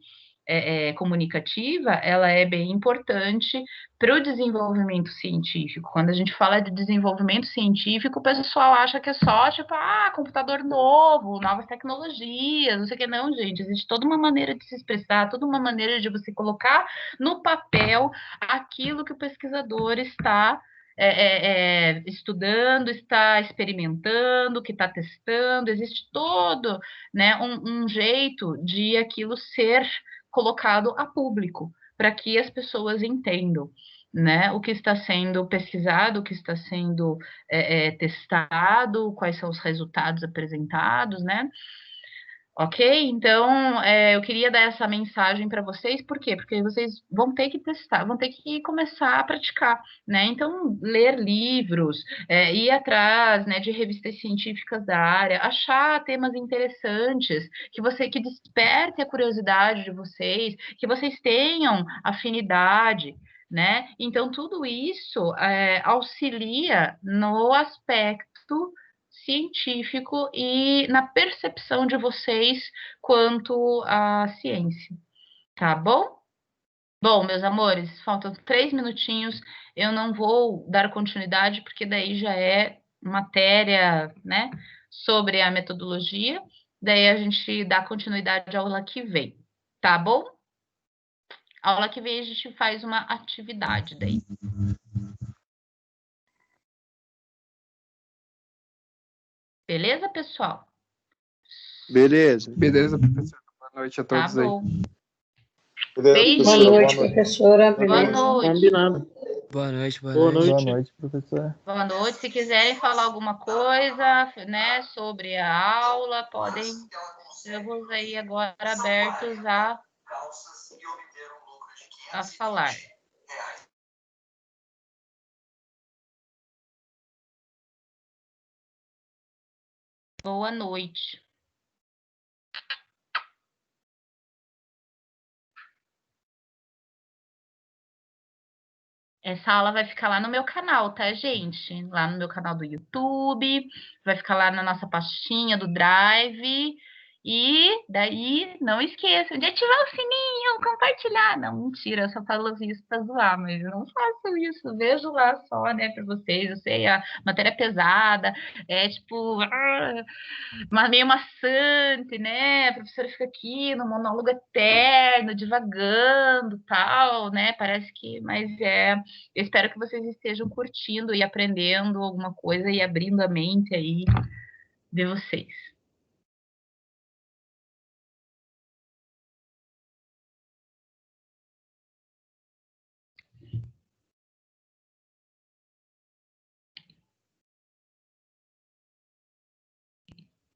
Speaker 1: comunicativa, ela é bem importante para o desenvolvimento científico. Quando a gente fala de desenvolvimento científico, o pessoal acha que é só, tipo, computador novo, novas tecnologias, não sei o que. Não, gente, existe toda uma maneira de se expressar, toda uma maneira de você colocar no papel aquilo que o pesquisador está estudando, está experimentando, que está testando, existe todo, né, um jeito de aquilo ser colocado a público, para que as pessoas entendam, né, o que está sendo pesquisado, o que está sendo testado, quais são os resultados apresentados, né? Ok? Então, eu queria dar essa mensagem para vocês, por quê? Porque vocês vão ter que testar, vão ter que começar a praticar, né? Então, ler livros, ir atrás, né, de revistas científicas da área, achar temas interessantes, que desperte a curiosidade de vocês, que vocês tenham afinidade, né? Então, tudo isso auxilia no aspecto científico e na percepção de vocês quanto à ciência, tá bom? Bom, meus amores, faltam 3 minutinhos, eu não vou dar continuidade, porque daí já é matéria, né, sobre a metodologia, daí a gente dá continuidade à aula que vem, tá bom? A aula que vem a gente faz uma atividade daí. Beleza, pessoal?
Speaker 3: Beleza.
Speaker 2: Beleza, professor. Boa noite a
Speaker 1: Tá
Speaker 2: todos aí.
Speaker 1: bom.
Speaker 4: Boa
Speaker 1: Beijinho.
Speaker 2: Beleza, professor.
Speaker 4: noite, professora.
Speaker 1: Boa
Speaker 4: Beleza?
Speaker 1: noite.
Speaker 5: Combinado.
Speaker 3: Boa noite, boa
Speaker 2: Boa
Speaker 3: noite.
Speaker 2: noite, professor.
Speaker 1: Boa noite. Se quiserem falar alguma coisa, né, sobre a aula, podem. Estamos aí agora abertos a falar. Boa noite. Essa aula vai ficar lá no meu canal, tá, gente? Lá no meu canal do YouTube, vai ficar lá na nossa pastinha do Drive. E daí, não esqueçam de ativar o sininho, compartilhar. Não, mentira, eu só falo isso pra zoar, mas não façam isso. Vejo lá só, né, pra vocês. Eu sei, a matéria é pesada, é tipo, mas meio maçante, né? A professora fica aqui no monólogo eterno, divagando, tal, né? Parece que, mas eu espero que vocês estejam curtindo e aprendendo alguma coisa e abrindo a mente aí de vocês.